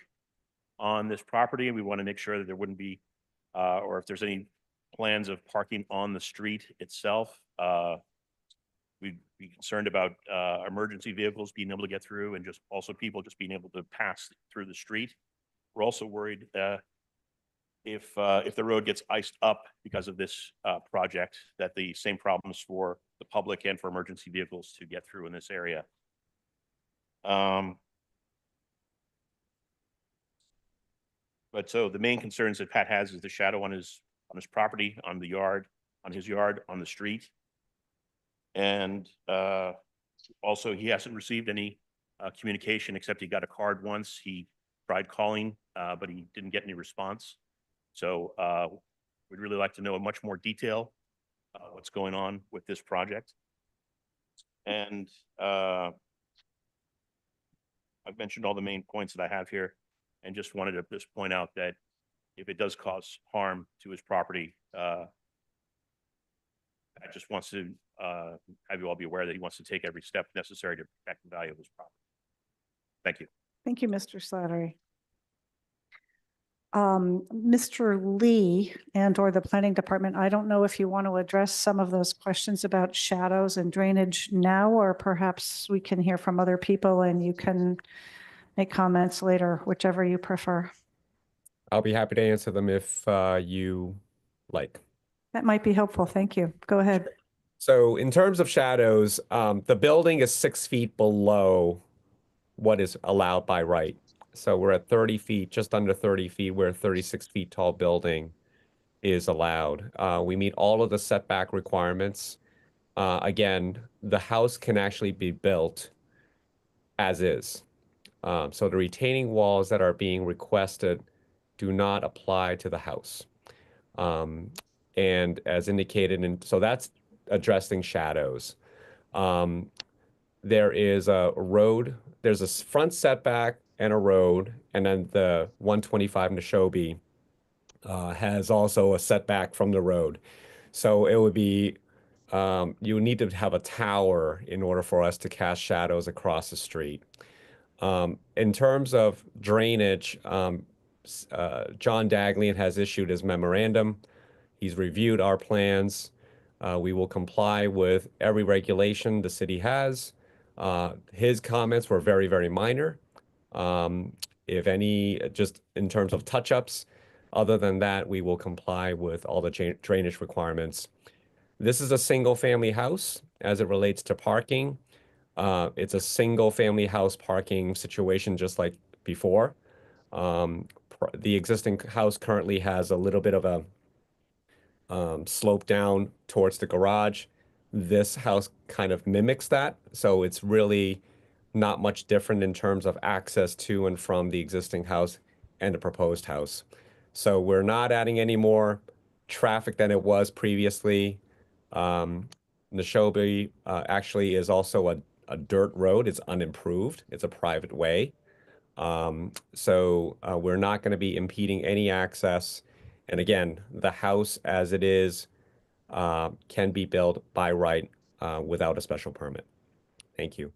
on this property, and we want to make sure that there wouldn't be, or if there's any plans of parking on the street itself. We'd be concerned about emergency vehicles being able to get through, and just also people just being able to pass through the street. We're also worried if the road gets iced up because of this project, that the same problems for the public and for emergency vehicles to get through in this area. But so the main concerns that Pat has is the shadow on his property, on the yard, on his yard, on the street. And also he hasn't received any communication except he got a card once. He tried calling, but he didn't get any response. So we'd really like to know in much more detail what's going on with this project. And I've mentioned all the main points that I have here, and just wanted to just point out that if it does cause harm to his property, I just wants to have you all be aware that he wants to take every step necessary to protect the value of his property. Thank you. Thank you, Mr. Slattery. Mr. Lee and/or the planning department, I don't know if you want to address some of those questions about shadows and drainage now, or perhaps we can hear from other people and you can make comments later, whichever you prefer. I'll be happy to answer them if you like. That might be helpful. Thank you. Go ahead. So in terms of shadows, the building is 6 feet below what is allowed by right. So we're at 30 feet, just under 30 feet, where a 36 feet tall building is allowed. We meet all of the setback requirements. Again, the house can actually be built as is. So the retaining walls that are being requested do not apply to the house. And as indicated, so that's addressing shadows. There is a road, there's a front setback and a road, and then the 125 Neshobe has also a setback from the road. So it would be, you would need to have a tower in order for us to cast shadows across the street. In terms of drainage, John Daglian has issued his memorandum. He's reviewed our plans. We will comply with every regulation the city has. His comments were very, very minor. If any, just in terms of touch-ups, other than that, we will comply with all the drainage requirements. This is a single-family house as it relates to parking. It's a single-family house parking situation just like before. The existing house currently has a little bit of a slope down towards the garage. This house kind of mimics that. So it's really not much different in terms of access to and from the existing house and the proposed house. So we're not adding any more traffic than it was previously. Neshobe actually is also a dirt road. It's unimproved. It's a private way. So we're not going to be impeding any access. And again, the house as it is can be built by right without a special permit. Thank you.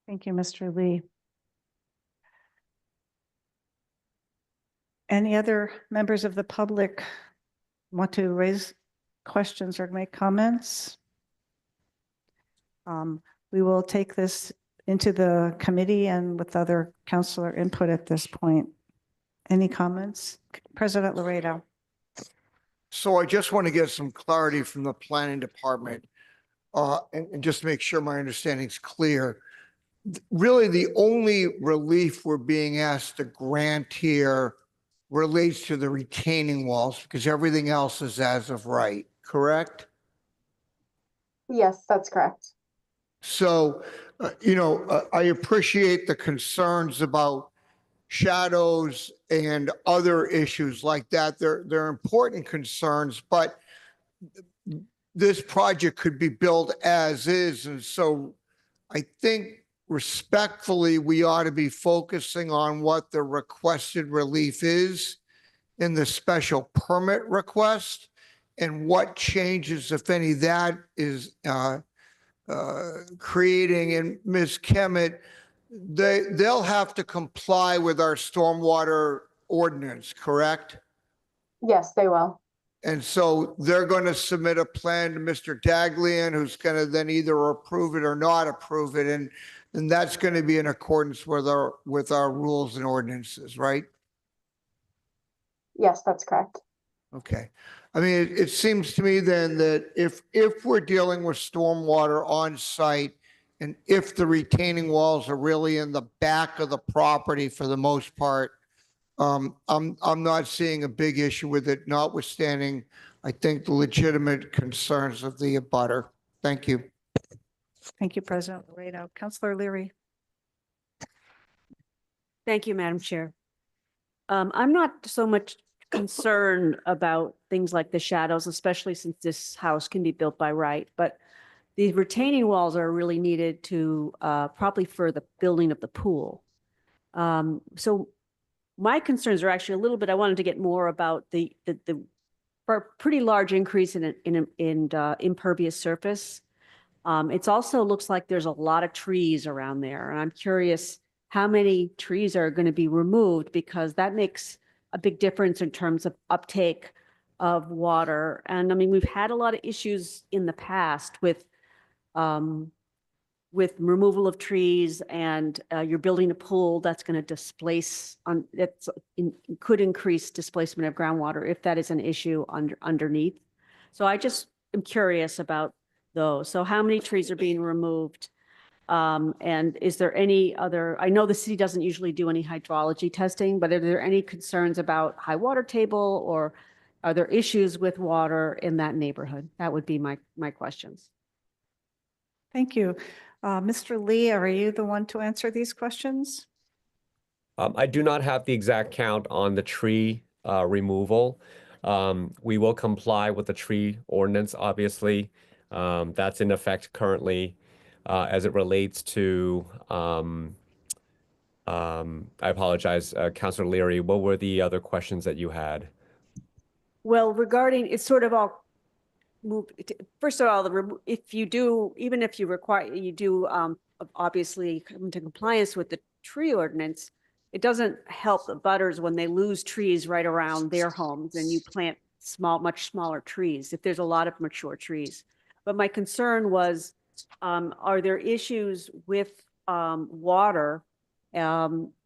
Thank you, Mr. Lee. Any other members of the public want to raise questions or make comments? We will take this into the committee and with other counselor input at this point. Any comments? President Laredo. So I just want to get some clarity from the planning department and just make sure my understanding is clear. Really, the only relief we're being asked to grant here relates to the retaining walls because everything else is as of right, correct? Yes, that's correct. So, I appreciate the concerns about shadows and other issues like that. They're important concerns, but this project could be built as is. And so I think respectfully, we ought to be focusing on what the requested relief is in the special permit request and what changes, if any, that is creating. And Ms. Kemet, they'll have to comply with our stormwater ordinance, correct? Yes, they will. And so they're going to submit a plan to Mr. Daglian, who's going to then either approve it or not approve it. And that's going to be in accordance with our rules and ordinances, right? Yes, that's correct. Okay. I mean, it seems to me then that if we're dealing with stormwater on site and if the retaining walls are really in the back of the property for the most part, I'm not seeing a big issue with it, notwithstanding, I think, the legitimate concerns of the abutter. Thank you. Thank you, President Laredo. Councillor Leary. Thank you, Madam Chair. I'm not so much concerned about things like the shadows, especially since this house can be built by right, but the retaining walls are really needed to probably for the building of the pool. So my concerns are actually a little bit, I wanted to get more about the pretty large increase in impervious surface. It's also looks like there's a lot of trees around there, and I'm curious how many trees are going to be removed, because that makes a big difference in terms of uptake of water. And I mean, we've had a lot of issues in the past with removal of trees, and you're building a pool that's going to displace could increase displacement of groundwater if that is an issue underneath. So I just am curious about those. So how many trees are being removed? And is there any other, I know the city doesn't usually do any hydrology testing, but are there any concerns about high water table, or are there issues with water in that neighborhood? That would be my questions. Thank you. Mr. Lee, are you the one to answer these questions? I do not have the exact count on the tree removal. We will comply with the tree ordinance, obviously. That's in effect currently. As it relates to, I apologize, Councilor Leary, what were the other questions that you had? Well, regarding, it's sort of all moved. First of all, if you do, even if you require, you do obviously come into compliance with the tree ordinance, it doesn't help the butters when they lose trees right around their homes and you plant much smaller trees, if there's a lot of mature trees. But my concern was, are there issues with water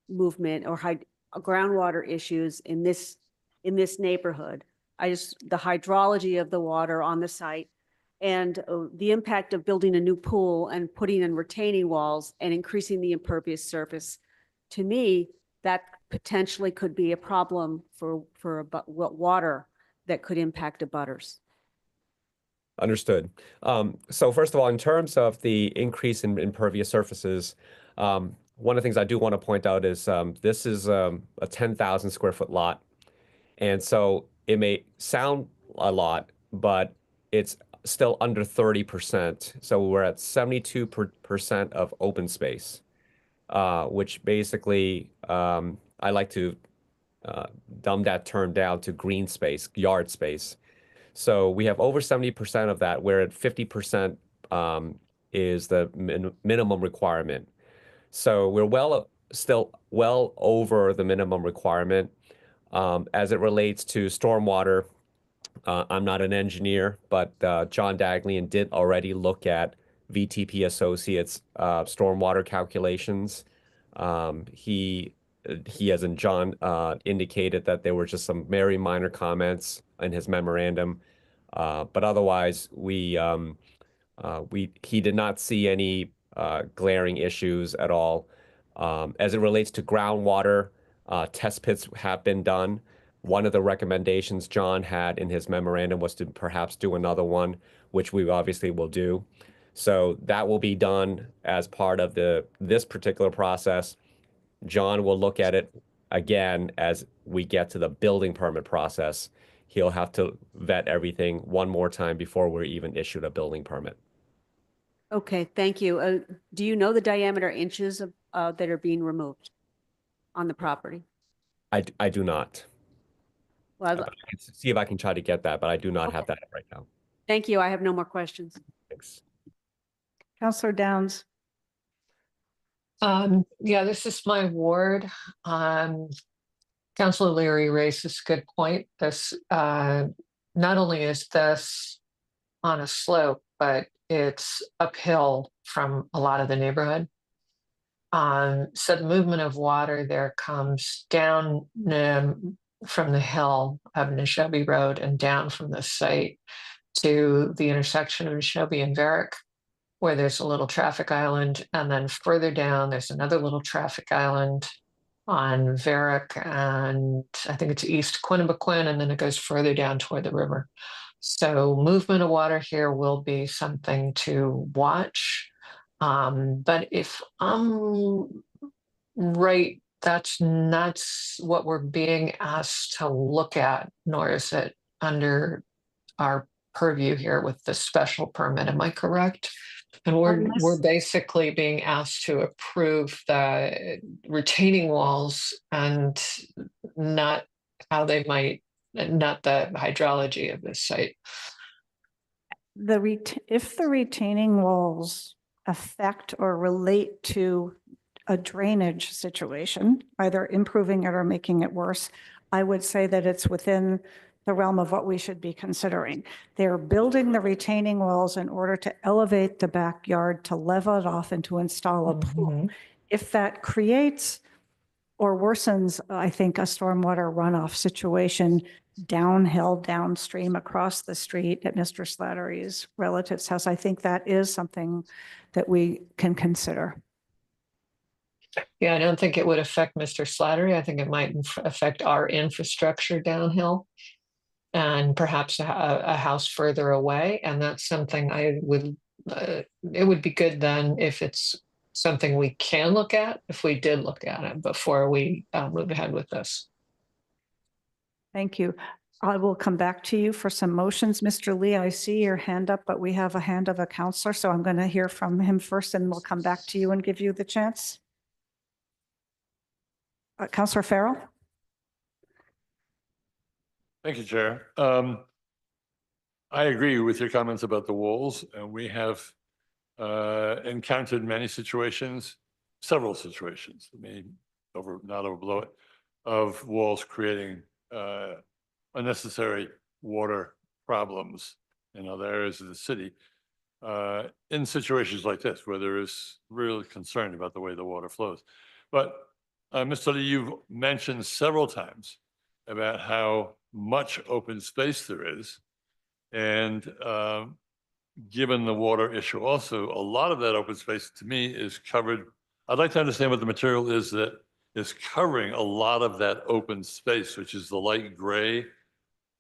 movement or groundwater issues in this neighborhood? The hydrology of the water on the site, and the impact of building a new pool and putting in retaining walls and increasing the impervious surface. To me, that potentially could be a problem for water that could impact abutters. Understood. So first of all, in terms of the increase in impervious surfaces, one of the things I do want to point out is this is a 10,000 square foot lot. And so it may sound a lot, but it's still under 30%. So we're at 72% of open space, which basically, I like to dumb that term down to green space, yard space. So we have over 70% of that, where at 50% is the minimum requirement. So we're still well over the minimum requirement. As it relates to stormwater, I'm not an engineer, but John Daglian did already look at VTP Associates stormwater calculations. He as in John, indicated that there were just some very minor comments in his memorandum. But otherwise, he did not see any glaring issues at all. As it relates to groundwater, test pits have been done. One of the recommendations John had in his memorandum was to perhaps do another one, which we obviously will do. So that will be done as part of this particular process. John will look at it again as we get to the building permit process. He'll have to vet everything one more time before we're even issued a building permit. Okay, thank you. Do you know the diameter inches of that are being removed on the property? I do not. Well, I can see if I can try to get that, but I do not have that right now. thank you. I have no more questions. Thanks. Councillor Downs. Yeah, this is my ward. Councilor Leary raised this good point. This not only is this on a slope, but it's uphill from a lot of the neighborhood. So the movement of water there comes down from the hill of Neshobe Road and down from the site to the intersection of Neshobe and Varick, where there's a little traffic island, and then further down there's another little traffic island, on Varick and I think it's East Quinnipiquin, and then it goes further down toward the river. So movement of water here will be something to watch. But if I'm right, that's not what we're being asked to look at, nor is it under our purview here with the special permit. Am I correct? And we're Unless- basically being asked to approve the retaining walls and not how they might, not the hydrology of this site. If the retaining walls affect or relate to a drainage situation, either improving it or making it worse, I would say that it's within the realm of what we should be considering. They're building the retaining walls in order to elevate the backyard, to level it off and to install a pool. If that creates or worsens, I think, a stormwater runoff situation downhill, downstream, across the street at Mr. Slattery's relative's house, I think that is something that we can consider. Yeah, I don't think it would affect Mr. Slattery. I think it might affect our infrastructure downhill and perhaps a house further away. And that's something I would, it would be good then if it's something we can look at, if we did look at it before we move ahead with this. Thank you. I will come back to you for some motions. Mr. Lee, I see your hand up, but we have a hand of a counselor, so I'm going to hear from him first and we'll come back to you and give you the chance. Counselor Farrell? Thank you, Chair. I agree with your comments about the walls, and we have encountered many situations, several situations, I mean, not overblow it, of walls creating unnecessary water problems in other areas of the city. In situations like this, where there is real concern about the way the water flows. But Mr. Lee, you've mentioned several times about how much open space there is. And given the water issue also, a lot of that open space to me is covered. I'd like to understand what the material is that is covering a lot of that open space, which is the light gray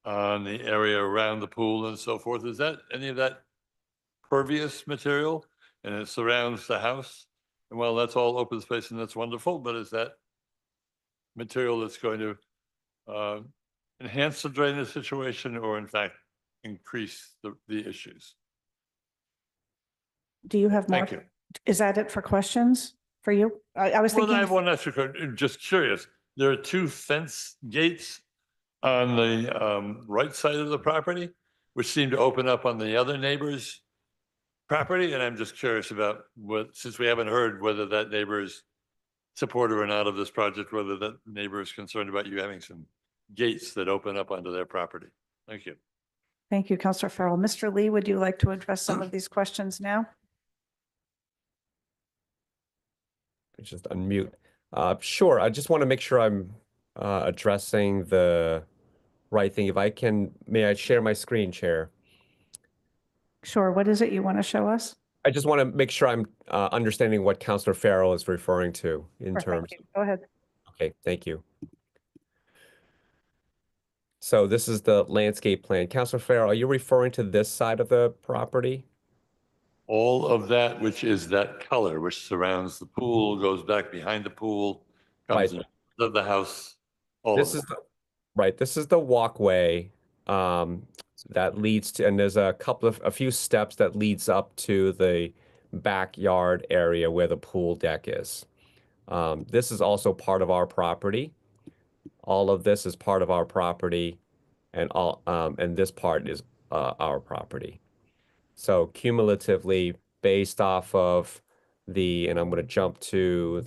on the area around the pool and so forth. Is that any of that pervious material and it surrounds the house? And well, that's all open space and that's wonderful, but is that material that's going to enhance the drainage situation or in fact increase the issues? Do you have more? Thank you. Is that it for questions for you? I was Well, thinking. I have one extra question. Just curious. There are two fence gates on the right side of the property, which seem to open up on the other neighbor's property. And I'm just curious about since we haven't heard whether that neighbor is supportive or not of this project, whether that neighbor is concerned about you having some gates that open up onto their property. Thank you. Thank you, Councilor Farrell. Mr. Lee, would you like to address some of these questions now? Just unmute. Sure. I just want to make sure I'm addressing the right thing. If I can, may I share my screen, Chair? Sure. What is it you want to show us? I just want to make sure I'm understanding what Councilor Farrell is referring to in Sure, terms. thank you. Go ahead. Okay, thank you. So this is the landscape plan. Councilor Farrell, are you referring to this side of the property? All of that, which is that color, which surrounds the pool, goes back behind the pool, comes Right. into the house. All This of is right. This is the walkway that leads to, and there's a few steps that leads up to the backyard area where the pool deck is. This is also part of our property. All of this is part of our property, and and this part is our property. So cumulatively, based off of and I'm going to jump to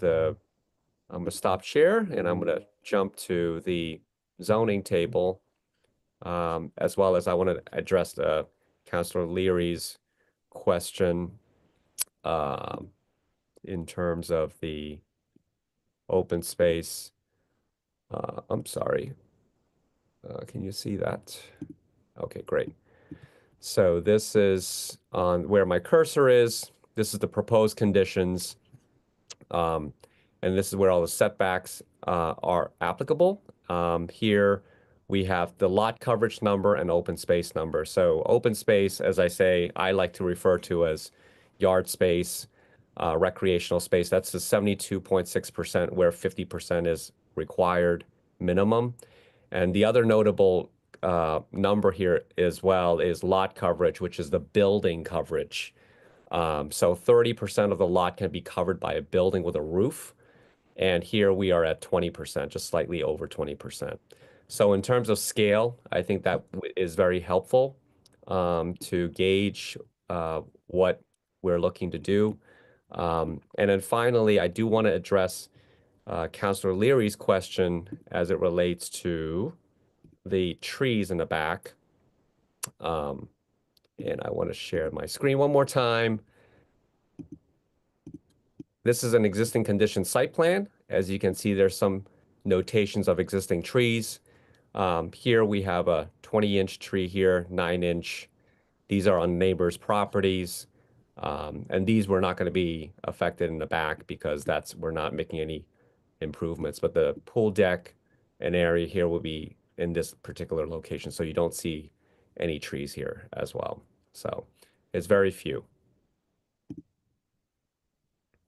I'm going to stop share, and I'm going to jump to the zoning table, as well as I want to address Councilor Leary's question in terms of the open space. I'm sorry. Can you see that? Okay, great. So this is on where my cursor is. This is the proposed conditions. and this is where all the setbacks are applicable. Here we have the lot coverage number and open space number. So open space, as I say, I like to refer to as yard space, recreational space. That's the 72.6% where 50% is required minimum. And the other notable number here as well is lot coverage, which is the building coverage. So 30% of the lot can be covered by a building with a roof. And here we are at 20%, just slightly over 20%. So in terms of scale, I think that is very helpful to gauge what we're looking to do. And then finally, I do want to address Councilor Leary's question as it relates to the trees in the back. And I want to share my screen one more time. This is an existing condition site plan. As you can see, there's some notations of existing trees. Here we have a 20-inch tree here, 9-inch. These are on neighbors' properties. And these were not going to be affected in the back because we're not making any improvements. But the pool deck and area here will be in this particular location. So you don't see any trees here as well. So it's very few.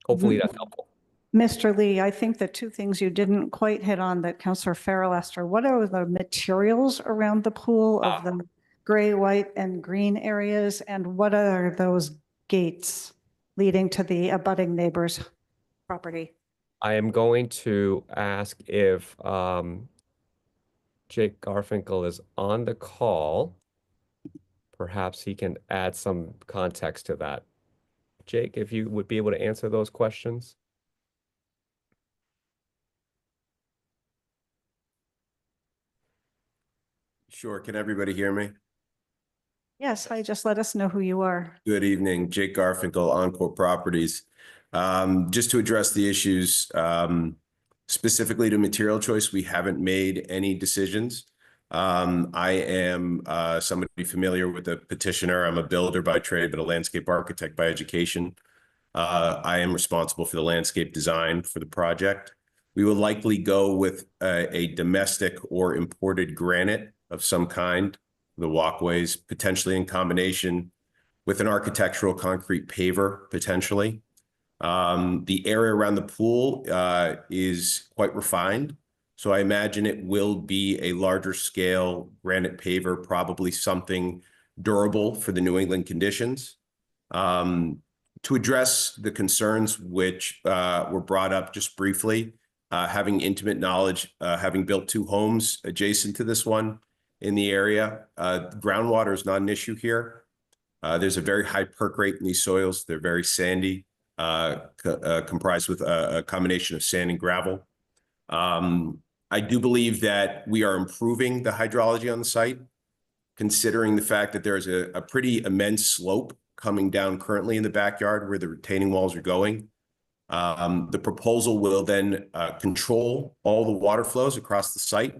Hopefully that's helpful. Mr. Lee, I think the two things you didn't quite hit on that Councillor Farrell asked are, what are the materials around the pool of the gray, white, and green areas? And what are those gates leading to the abutting neighbor's property? I am going to ask if Jake Garfinkel is on the call. Perhaps he can add some context to that. Jake, if you would be able to answer those questions. Sure. Can everybody hear me? Yes, just let us know who you are. Good evening. Jake Garfinkel, Encore Properties. Just to address the issues, specifically to material choice, we haven't made any decisions. I am somebody familiar with the petitioner. I'm a builder by trade, but a landscape architect by education. I am responsible for the landscape design for the project. We will likely go with a domestic or imported granite of some kind, the walkways, potentially in combination with an architectural concrete paver, potentially. The area around the pool is quite refined. So I imagine it will be a larger scale granite paver, probably something durable for the New England conditions. To address the concerns which were brought up just briefly, having intimate knowledge, having built 2 homes adjacent to this one in the area, groundwater is not an issue here. There's a very high perk rate in these soils. They're very sandy, comprised with a combination of sand and gravel. I do believe that we are improving the hydrology on the site, considering the fact that there's a pretty immense slope coming down currently in the backyard where the retaining walls are going. The proposal will then control all the water flows across the site,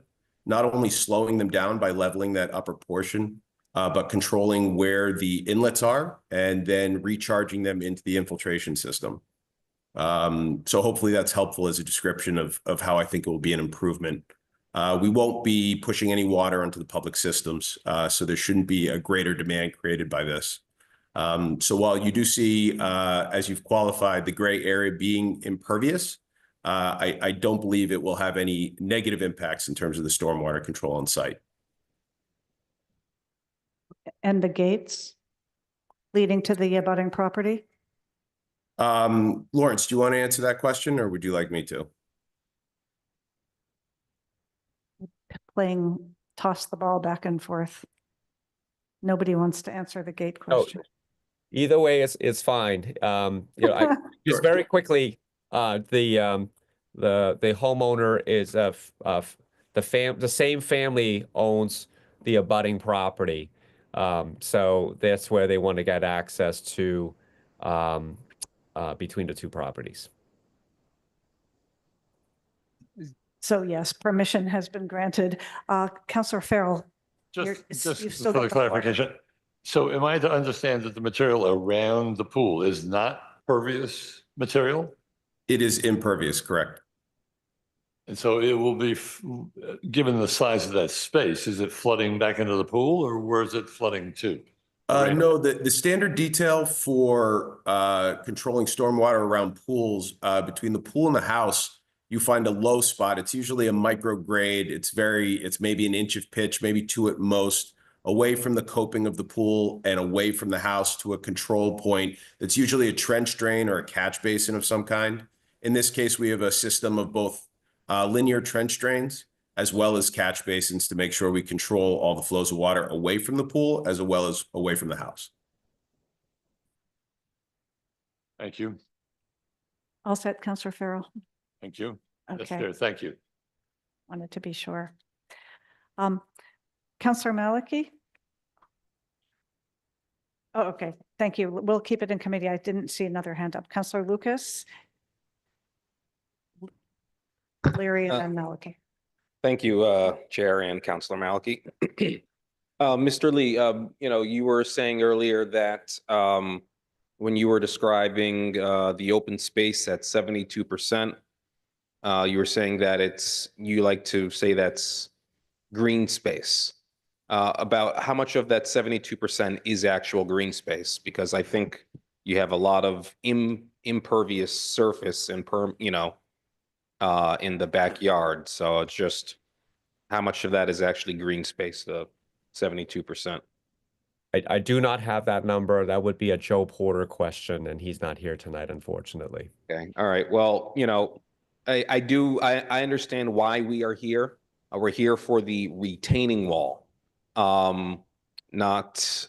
not only slowing them down by leveling that upper portion, but controlling where the inlets are and then recharging them into the infiltration system. So hopefully that's helpful as a description of how I think it will be an improvement. We won't be pushing any water onto the public systems, so there shouldn't be a greater demand created by this. So while you do see, as you've qualified, the gray area being impervious, I don't believe it will have any negative impacts in terms of the stormwater control on site. And the gates leading to the abutting property? Lawrence, do you want to answer that question or would you like me to? Toss the ball back and forth. Nobody wants to answer the gate question. Either way, it's fine. Just very quickly, the homeowner is the same family owns the abutting property, so that's where they want to get access to between the 2 properties. So yes, permission has been granted. Councillor Farrell. Just for the clarification. So am I to understand that the material around the pool is not pervious material? It is impervious, correct? And so it will be, given the size of that space, is it flooding back into the pool or where is it flooding to? No, the standard detail for controlling stormwater around pools, between the pool and the house, you find a low spot. It's usually a micrograde. It's maybe an inch of pitch, maybe two at most, away from the coping of the pool and away from the house to a control point. That's usually a trench drain or a catch basin of some kind. In this case, we have a system of both linear trench drains as well as catch basins to make sure we control all the flows of water away from the pool as well as away from the house. Thank you. All set, Counselor Farrell? Thank you. That's Okay. fair. Thank you. Wanted to be sure. Counselor Maliki? Oh, okay. Thank you. We'll keep it in committee. I didn't see another hand up. Counselor Lucas? Leary and then Maliki. Thank you, Chair and Councilor Maliki. Mr. Lee, you were saying earlier that when you were describing the open space at 72%, you were saying that you like to say that's green space. About how much of that 72% is actual green space? Because I think you have a lot of impervious surface and in the backyard. So it's just how much of that is actually green space, the 72%? I do not have that number. That would be a Joe Porter question, and he's not here tonight, unfortunately. Okay. All right. Well, I understand why we are here. We're here for the retaining wall, not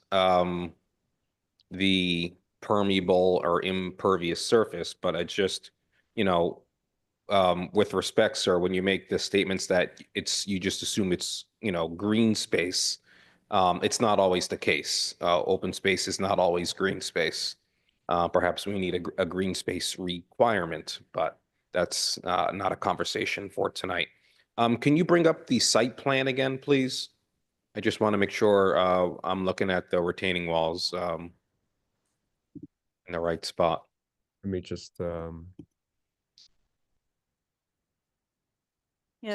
the permeable or impervious surface, but I just, with respect, sir, when you make the statements that you just assume it's, green space, it's not always the case. Open space is not always green space. Perhaps we need a green space requirement, but that's not a conversation for tonight. Can you bring up the site plan again, please? I just want to make sure I'm looking at the retaining walls in the right spot. Let me just Yeah,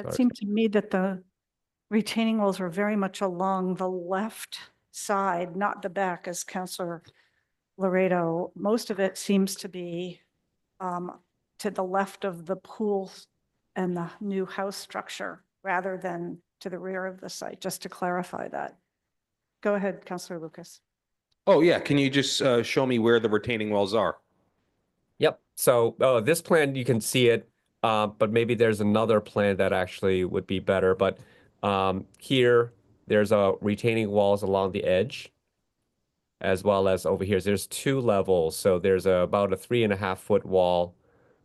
it Sorry. seemed to me that the retaining walls were very much along the left side, not the back, as Counselor Laredo. Most of it seems to be to the left of the pool and the new house structure rather than to the rear of the site, just to clarify that. Go ahead, Counselor Lucas. Oh, yeah. Can you just show me where the retaining walls are? Yep. So this plan, you can see it, but maybe there's another plan that actually would be better. But here, there's retaining walls along the edge, as well as over here. There's two levels. So there's about a 3.5-foot wall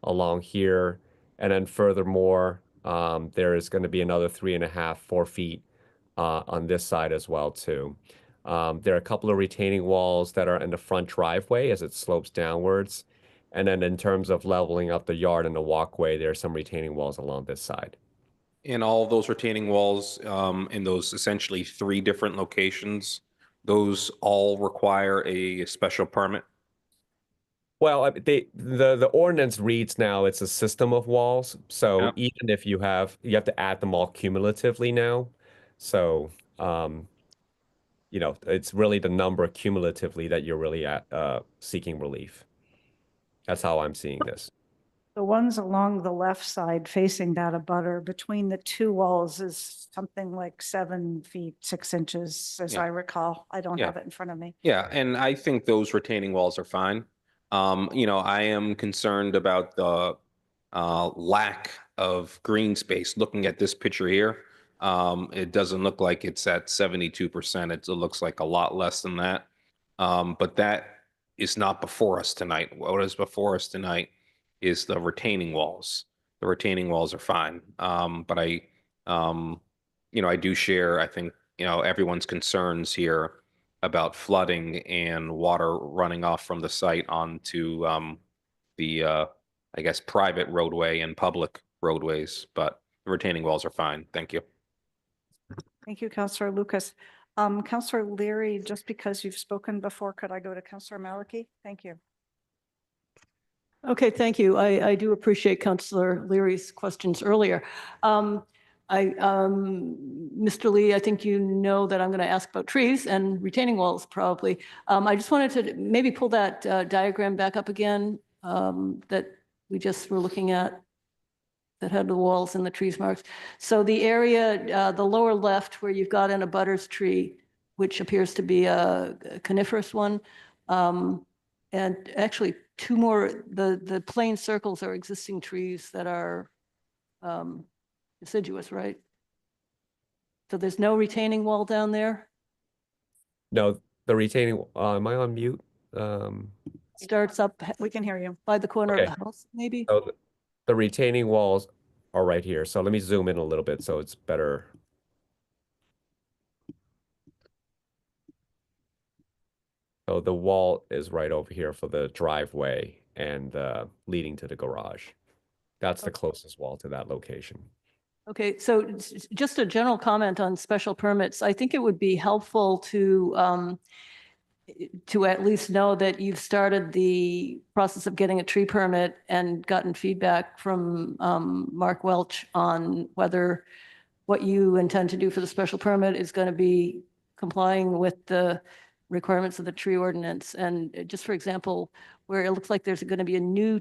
along here. And then furthermore, there is going to be another 3.5, 4 feet on this side as well, too. There are a couple of retaining walls that are in the front driveway as it slopes downwards. And then in terms of leveling up the yard and the walkway, there are some retaining walls along this side. In all of those retaining walls, in those essentially 3 different locations, those all require a special permit? Well, the ordinance reads now it's a system of walls. So even if you have to add them all cumulatively now. So, it's really the number cumulatively that you're really seeking relief. That's how I'm seeing this. The ones along the left side facing that abutter between the two walls is something like 7 feet, 6 inches, as I recall. I don't have it in front of me. Yeah, and I think those retaining walls are fine. I am concerned about the lack of green space. Looking at this picture here, it doesn't look like it's at 72%. It looks like a lot less than that. But that is not before us tonight. What is before us tonight is the retaining walls. The retaining walls are fine. But I do share, I think, everyone's concerns here about flooding and water running off from the site onto the, I guess, private roadway and public roadways. But the retaining walls are fine. Thank you. Thank you, Counselor Lucas. Counselor Leary, just because you've spoken before, could I go to Counselor Maliki? Thank you. Okay, thank you. I do appreciate Councillor Leary's questions earlier. Mr. Lee, I think you know that I'm going to ask about trees and retaining walls probably. I just wanted to maybe pull that diagram back up again that we just were looking at that had the walls and the trees marks. So the area, the lower left where you've got an abutters tree, which appears to be a coniferous one, and actually two more, the plain circles are existing trees that are deciduous, right? So there's no retaining wall down there? No, the retaining, am I on mute? Starts up We can hear you. by the corner Okay. of the house, maybe? So the retaining walls are right here. So let me zoom in a little bit so it's better. So the wall is right over here for the driveway and leading to the garage. That's the closest wall to that location. Okay, so just a general comment on special permits. I think it would be helpful to at least know that you've started the process of getting a tree permit and gotten feedback from Mark Welch on whether what you intend to do for the special permit is going to be complying with the requirements of the tree ordinance. And just for example, where it looks like there's going to be a new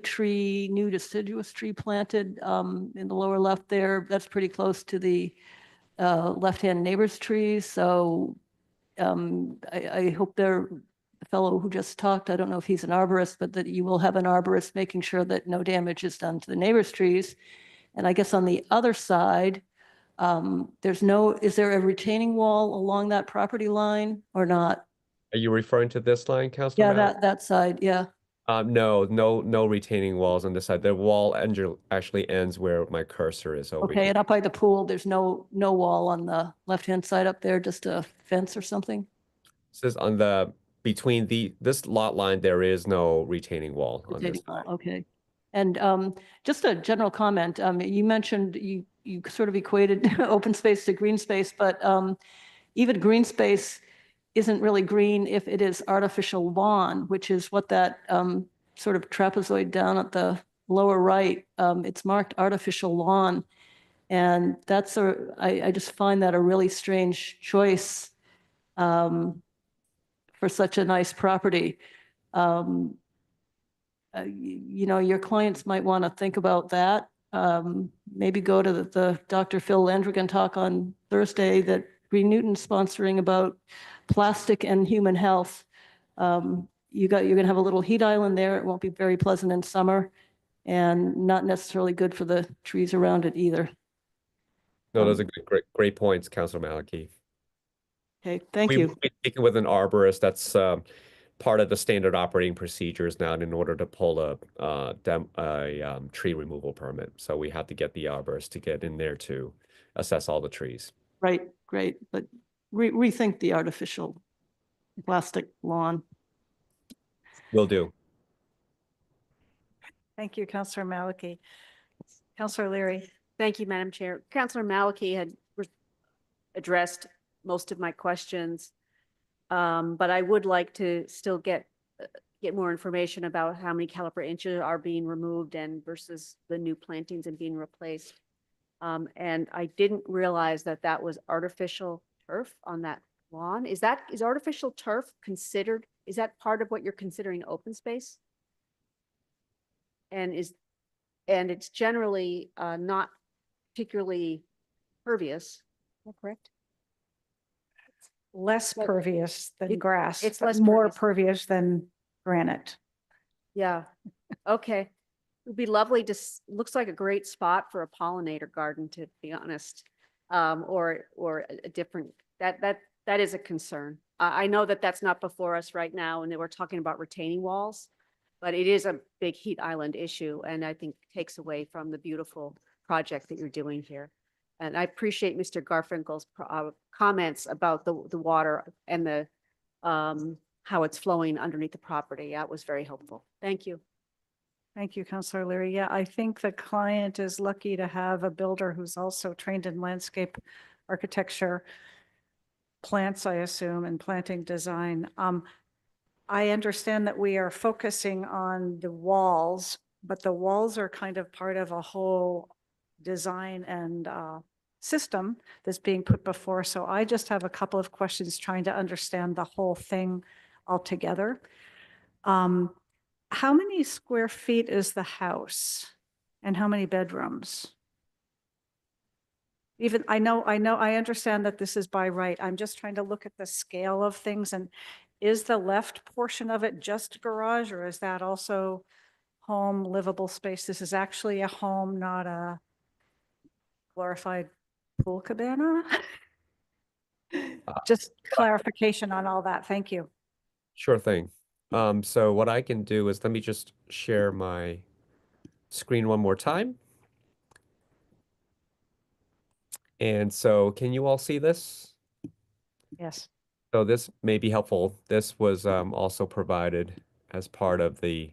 deciduous tree planted in the lower left there, that's pretty close to the left-hand neighbor's trees. So I hope the fellow who just talked, I don't know if he's an arborist, but that you will have an arborist making sure that no damage is done to the neighbor's trees. And I guess on the other side, is there a retaining wall along that property line or not? Are you referring to this line, Councilor? Yeah, Mallett? that side, yeah. No retaining walls on this side. The wall actually ends where my cursor is over Okay, here. and up by the pool, there's no wall on the left-hand side up there, just a fence or something? Says on between this lot line, there is no retaining wall on this Retaining wall, side. okay. And just a general comment, you mentioned you sort of equated open space to green space, but even green space isn't really green if it is artificial lawn, which is what that sort of trapezoid down at the lower right, it's marked artificial lawn. And that's I just find that a really strange choice for such a nice property. Your clients might want to think about that. Maybe go to the Dr. Phil Landrigan talk on Thursday that Green Newton's sponsoring about plastic and human health. You're going to have a little heat island there. It won't be very pleasant in summer and not necessarily good for the trees around it either. No, those are great points, Councilor Maliki. Okay, thank We you. will be speaking with an arborist. That's part of the standard operating procedures now in order to pull a tree removal permit. So we have to get the arborist to get in there to assess all the trees. Right, great. But rethink the artificial plastic lawn. Will do. Thank you, Councillor Maliki. Councillor Leary. Thank you, Madam Chair. Councillor Maliki had addressed most of my questions, but I would like to still get more information about how many caliper inches are being removed and versus the new plantings and being replaced. And I didn't realize that was artificial turf on that lawn. Is artificial turf considered, is that part of what you're considering open space? And it's generally not particularly pervious, is that correct? Less But pervious than grass. it's but less more pervious than granite. Yeah, okay. It'd be lovely to, looks like a great spot for a pollinator garden, to be honest. Or a different, that is a concern. I know that that's not before us right now, and that we're talking about retaining walls, but it is a big heat island issue, and I think takes away from the beautiful project that you're doing here. And I appreciate Mr. Garfinkel's comments about the water and the how it's flowing underneath the property. That was very helpful. Thank you. Thank you, Councillor Leary. Yeah, I think the client is lucky to have a builder who's also trained in landscape architecture, plants, I assume, and planting design. I understand that we are focusing on the walls but the walls are kind of part of a whole design and system that's being put before. So I just have a couple of questions trying to understand the whole thing altogether. How many square feet is the house and how many bedrooms? Even, I understand that this is by right. I'm just trying to look at the scale of things. And is the left portion of it just garage, or is that also home, livable space? This is actually a home, not a glorified pool cabana? Just clarification on all that. Thank you. Sure thing. So what I can do is let me just share my screen one more time. And so can you all see this? Yes. So this may be helpful. This was also provided as part of the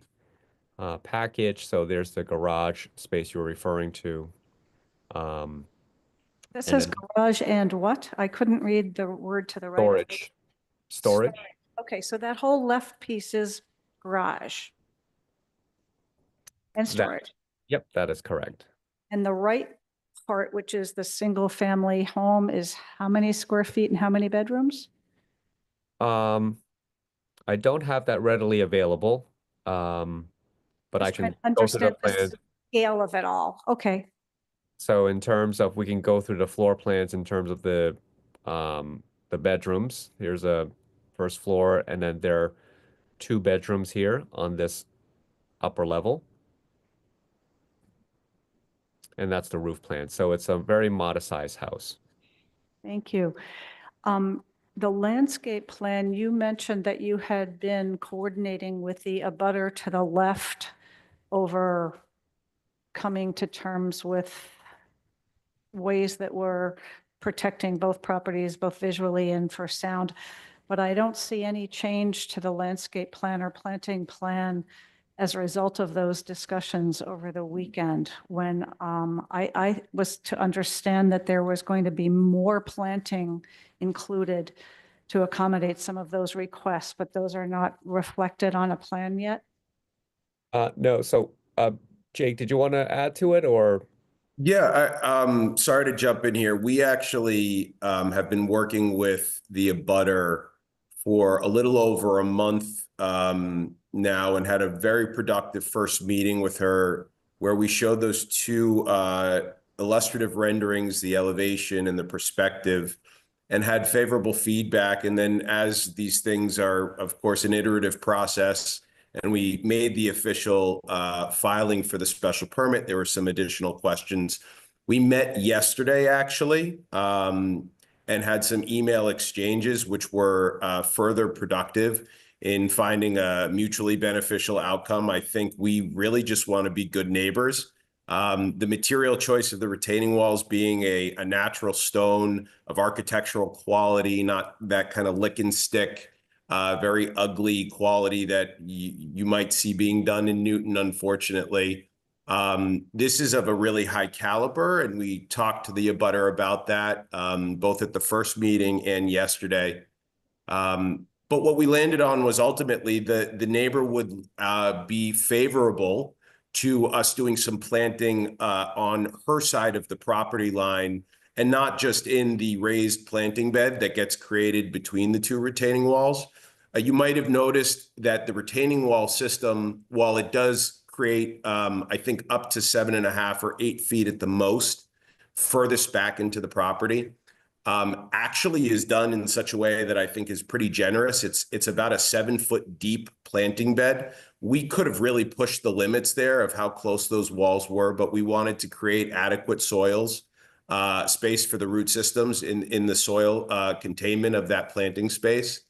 package. So there's the garage space you were referring to. That and says then garage and what? I couldn't read the word to the right. storage. Storage. Okay, so that whole left piece is garage and storage. Yep, that is correct. And the right part, which is the single family home, is how many square feet and how many bedrooms? I don't have that readily available, but I Just trying can to go through the understand the plans. scale of it all. Okay. So in terms of, we can go through the floor plans in terms of the bedrooms. Here's a first floor, and then there are 2 bedrooms here on this upper level. And that's the roof plan. So it's a very modest sized house. Thank you. The landscape plan, you mentioned that you had been coordinating with the abutter to the left over coming to terms with ways that were protecting both properties, both visually and for sound. But I don't see any change to the landscape plan or planting plan as a result of those discussions over the weekend, when I was to understand that there was going to be more planting included to accommodate some of those requests, but those are not reflected on a plan yet. No, so Jake, did you want to add to it, or? Yeah, sorry to jump in here. We actually have been working with the abutter for a little over a month now, and had a very productive first meeting with her where we showed those 2 illustrative renderings, the elevation and the perspective, and had favorable feedback. And then, as these things are, of course, an iterative process, and we made the official filing for the special permit, there were some additional questions. We met yesterday, actually, and had some email exchanges, which were further productive in finding a mutually beneficial outcome. I think we really just want to be good neighbors. The material choice of the retaining walls being a natural stone of architectural quality, not that kind of lick and stick, very ugly quality that you might see being done in Newton, unfortunately. This is of a really high caliber, and we talked to the abutter about that, both at the first meeting and yesterday. But what we landed on was ultimately the neighbor would be favorable to us doing some planting on her side of the property line, and not just in the raised planting bed that gets created between the 2 retaining walls. You might have noticed that the retaining wall system, while it does create, I think, up to 7.5 or 8 feet at the most, furthest back into the property, actually is done in such a way that I think is pretty generous. It's about a 7-foot deep planting bed. We could have really pushed the limits there of how close those walls were, but we wanted to create adequate soils, space for the root systems in the soil containment of that planting space.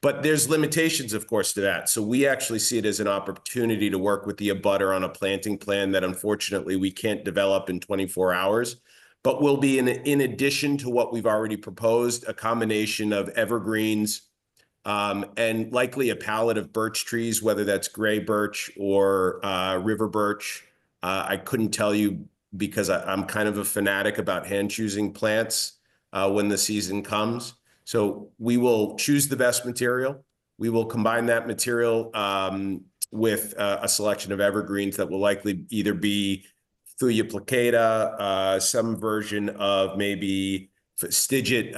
But there's limitations, of course, to that. So we actually see it as an opportunity to work with the abutter on a planting plan that unfortunately we can't develop in 24 hours. But will be in addition to what we've already proposed, a combination of evergreens and likely a palette of birch trees, whether that's gray birch or river birch. I couldn't tell you, because I'm kind of a fanatic about hand choosing plants when the season comes. So we will choose the best material. We will combine that material with a selection of evergreens that will likely either be Thuya plicata, some version of maybe Stygiet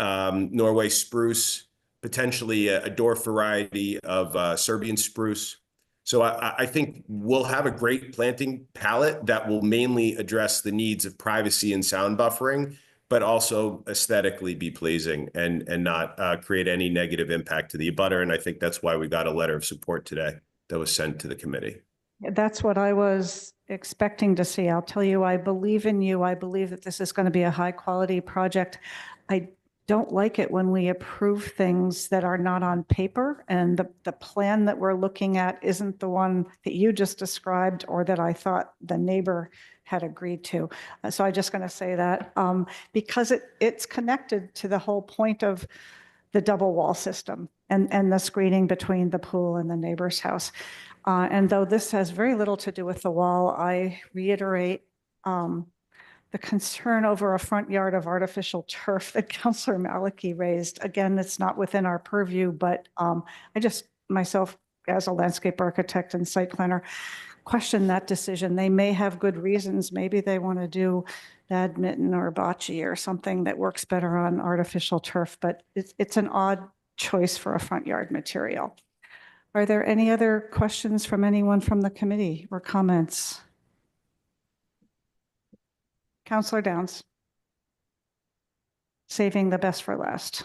Norway spruce, potentially a dwarf variety of Serbian spruce. So I think we'll have a great planting palette that will mainly address the needs of privacy and sound buffering, but also aesthetically be pleasing and not create any negative impact to the abutter. And I think that's why we got a letter of support today that was sent to the committee. That's what I was expecting to see. I'll tell you, I believe in you. I believe that this is going to be a high quality project. I don't like it when we approve things that are not on paper, and the plan that we're looking at isn't the one that you just described or that I thought the neighbor had agreed to. So I'm just going to say that because it's connected to the whole point of the double wall system and the screening between the pool and the neighbor's house. And though this has very little to do with the wall, I reiterate the concern over a front yard of artificial turf that Councillor Maliki raised. Again, it's not within our purview, but I just myself, as a landscape architect and site planner, question that decision. They may have good reasons. Maybe they want to do badminton or bocce or something that works better on artificial turf, but it's an odd choice for a front yard material. Are there any other questions from anyone from the committee or comments? Councillor Downs. Saving the best for last.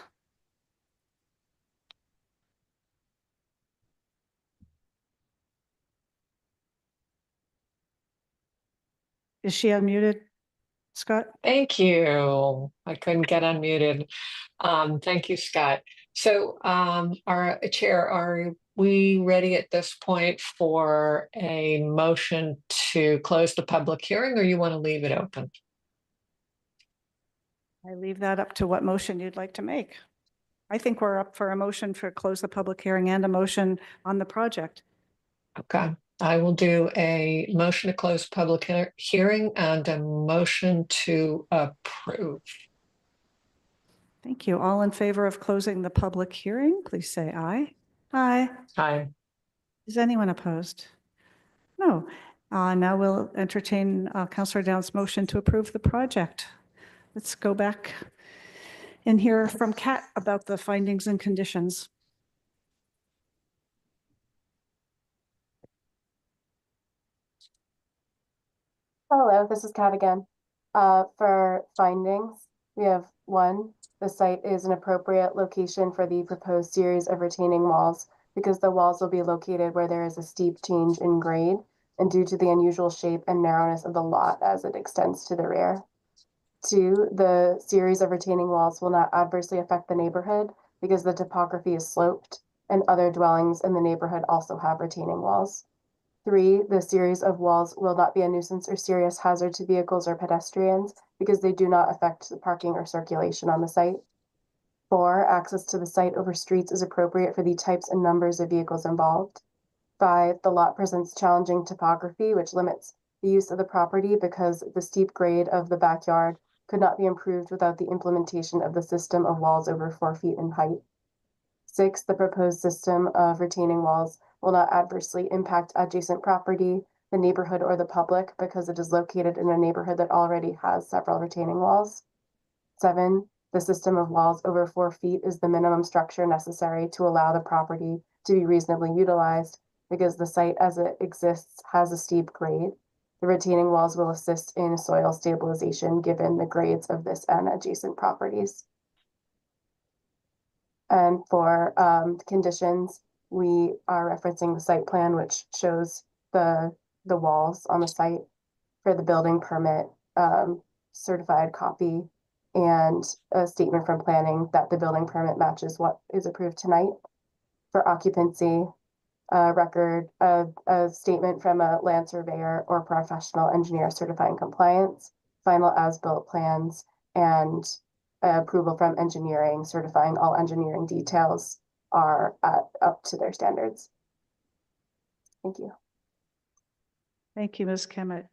Is she unmuted, Scott? Thank you. I couldn't get unmuted. Thank you, Scott. So our chair, are we ready at this point for a motion to close the public hearing, or you want to leave it open? I leave that up to what motion you'd like to make. I think we're up for a motion for close the public hearing and a motion on the project. Okay, I will do a motion to close public hearing and a motion to approve. Thank you. All in favor of closing the public hearing, please say aye. Aye. Aye. Is anyone opposed? No. Now we'll entertain Councillor Downs' motion to approve the project. Let's go back and hear from Kat about the findings and conditions. Hello, this is Kat again. For findings, we have 1, the site is an appropriate location for the proposed series of retaining walls because the walls will be located where there is a steep change in grade and due to the unusual shape and narrowness of the lot as it extends to the rear. 2, the series of retaining walls will not adversely affect the neighborhood because the topography is sloped and other dwellings in the neighborhood also have retaining walls. 3, the series of walls will not be a nuisance or serious hazard to vehicles or pedestrians because they do not affect the parking or circulation on the site. 4, access to the site over streets is appropriate for the types and numbers of vehicles involved. 5, the lot presents challenging topography, which limits the use of the property because the steep grade of the backyard could not be improved without the implementation of the system of walls over 4 feet in height. 6, the proposed system of retaining walls will not adversely impact adjacent property, the neighborhood, or the public because it is located in a neighborhood that already has several retaining walls. 7, the system of walls over 4 feet is the minimum structure necessary to allow the property to be reasonably utilized because the site as it exists has a steep grade. The retaining walls will assist in soil stabilization given the grades of this and adjacent properties. And for conditions, we are referencing the site plan, which shows the walls on the site for the building permit, certified copy, and a statement from planning that the building permit matches what is approved tonight. For occupancy, record of a statement from a land surveyor or professional engineer certifying compliance, final as-built plans, and approval from engineering certifying all engineering details are up to their standards. Thank you. Thank you, Ms. Kemet.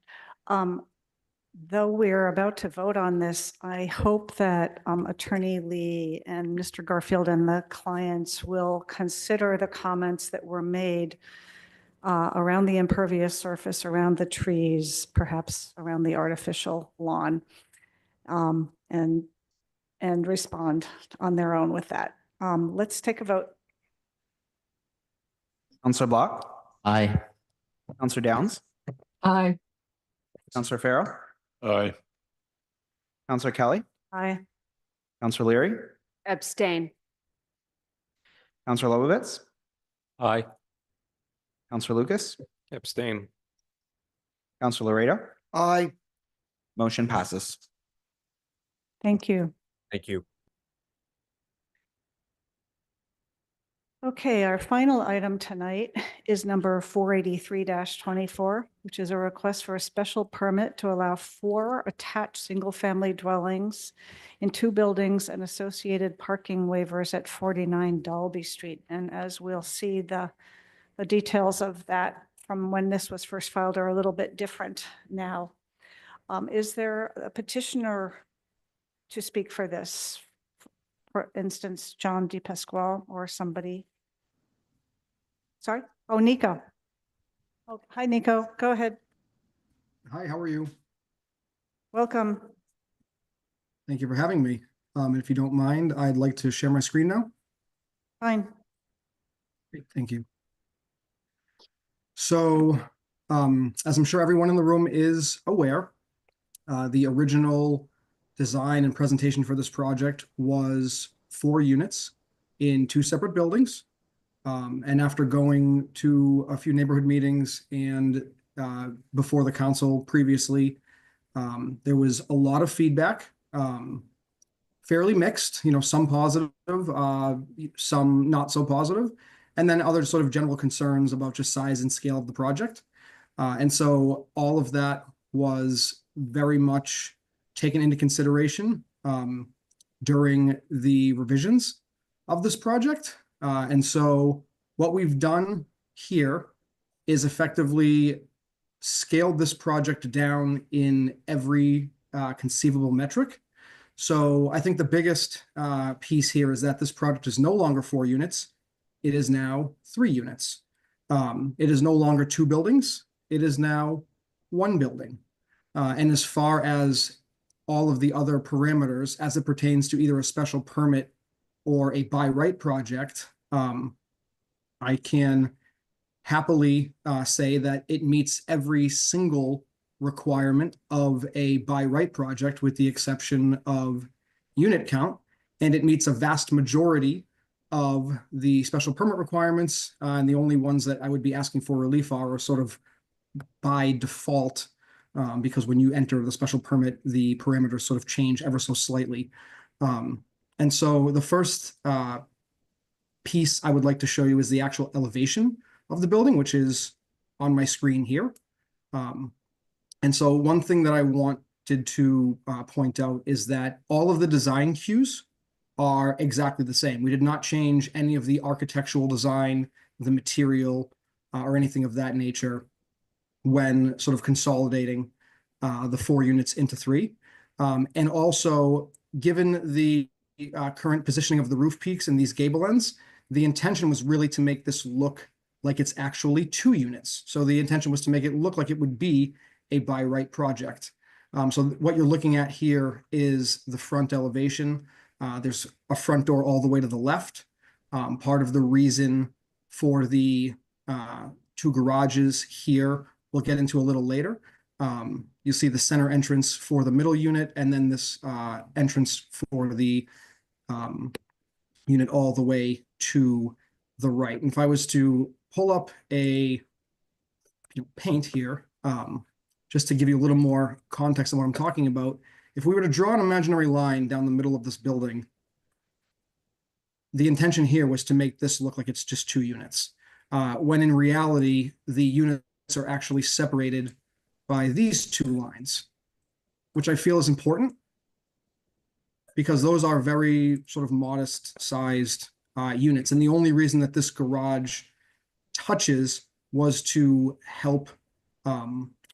Though we're about to vote on this, I hope that Attorney Lee and Mr. Garfield and the clients will consider the comments that were made around the impervious surface, around the trees, perhaps around the artificial lawn, and respond on their own with that. Let's take a vote. Counselor Block, Aye. Counselor Downs, Aye. Counselor Farrell, Aye. Counselor Kelly, Aye. Counselor Leary, Abstain. Counselor Lovovitz, Aye. Counselor Lucas, Abstain. Counselor Laredo. Aye. Motion passes. Thank you. Thank you. Okay, our final item tonight is number 483-24, which is a request for a special permit to allow 4 attached single-family dwellings in 2 buildings and associated parking waivers at 49 Dalby Street. And as we'll see, the details of that from when this was first filed are a little bit different now. Is there a petitioner to speak for this? For instance, John DePasquale or somebody? Sorry? Oh, Nico. Oh, hi, Nico. Go ahead. Hi, how are you? Welcome. Thank you for having me. If you don't mind, I'd like to share my screen now. Fine. Great, thank you. So, as I'm sure everyone in the room is aware, the original design and presentation for this project was 4 units in 2 separate buildings. And after going to a few neighborhood meetings and before the council previously, there was a lot of feedback, fairly mixed, some positive, some not so positive, and then other sort of general concerns about just size and scale of the project. And so all of that was very much taken into consideration during the revisions of this project. And so what we've done here is effectively scaled this project down in every conceivable metric. So I think the biggest piece here is that this project is no longer 4 units. It is now 3 units. It is no longer 2 buildings. It is now 1 building. And as far as all of the other parameters as it pertains to either a special permit or a by right project, I can happily say that it meets every single requirement of a by right project with the exception of unit count, and it meets a vast majority of the special permit requirements, and the only ones that I would be asking for relief are sort of by default, because when you enter the special permit, the parameters sort of change ever so slightly. And so the first piece I would like to show you is the actual elevation of the building, which is on my screen here. And so one thing that I wanted to point out is that all of the design cues are exactly the same. We did not change any of the architectural design, the material, or anything of that nature when sort of consolidating the 4 units into 3. And also, given the current positioning of the roof peaks and these gable ends, the intention was really to make this look like it's actually 2 units. So the intention was to make it look like it would be a by right project. So what you're looking at here is the front elevation. There's a front door all the way to the left. Part of the reason for the 2 garages here, we'll get into a little later. You'll see the center entrance for the middle unit, and then this entrance for the unit all the way to the right. And if I was to pull up a paint here, just to give you a little more context on what I'm talking about, if we were to draw an imaginary line down the middle of this building, the intention here was to make this look like it's just 2 units, when in reality, the units are actually separated by these 2 lines, which I feel is important because those are very sort of modest sized units. And the only reason that this garage touches was to help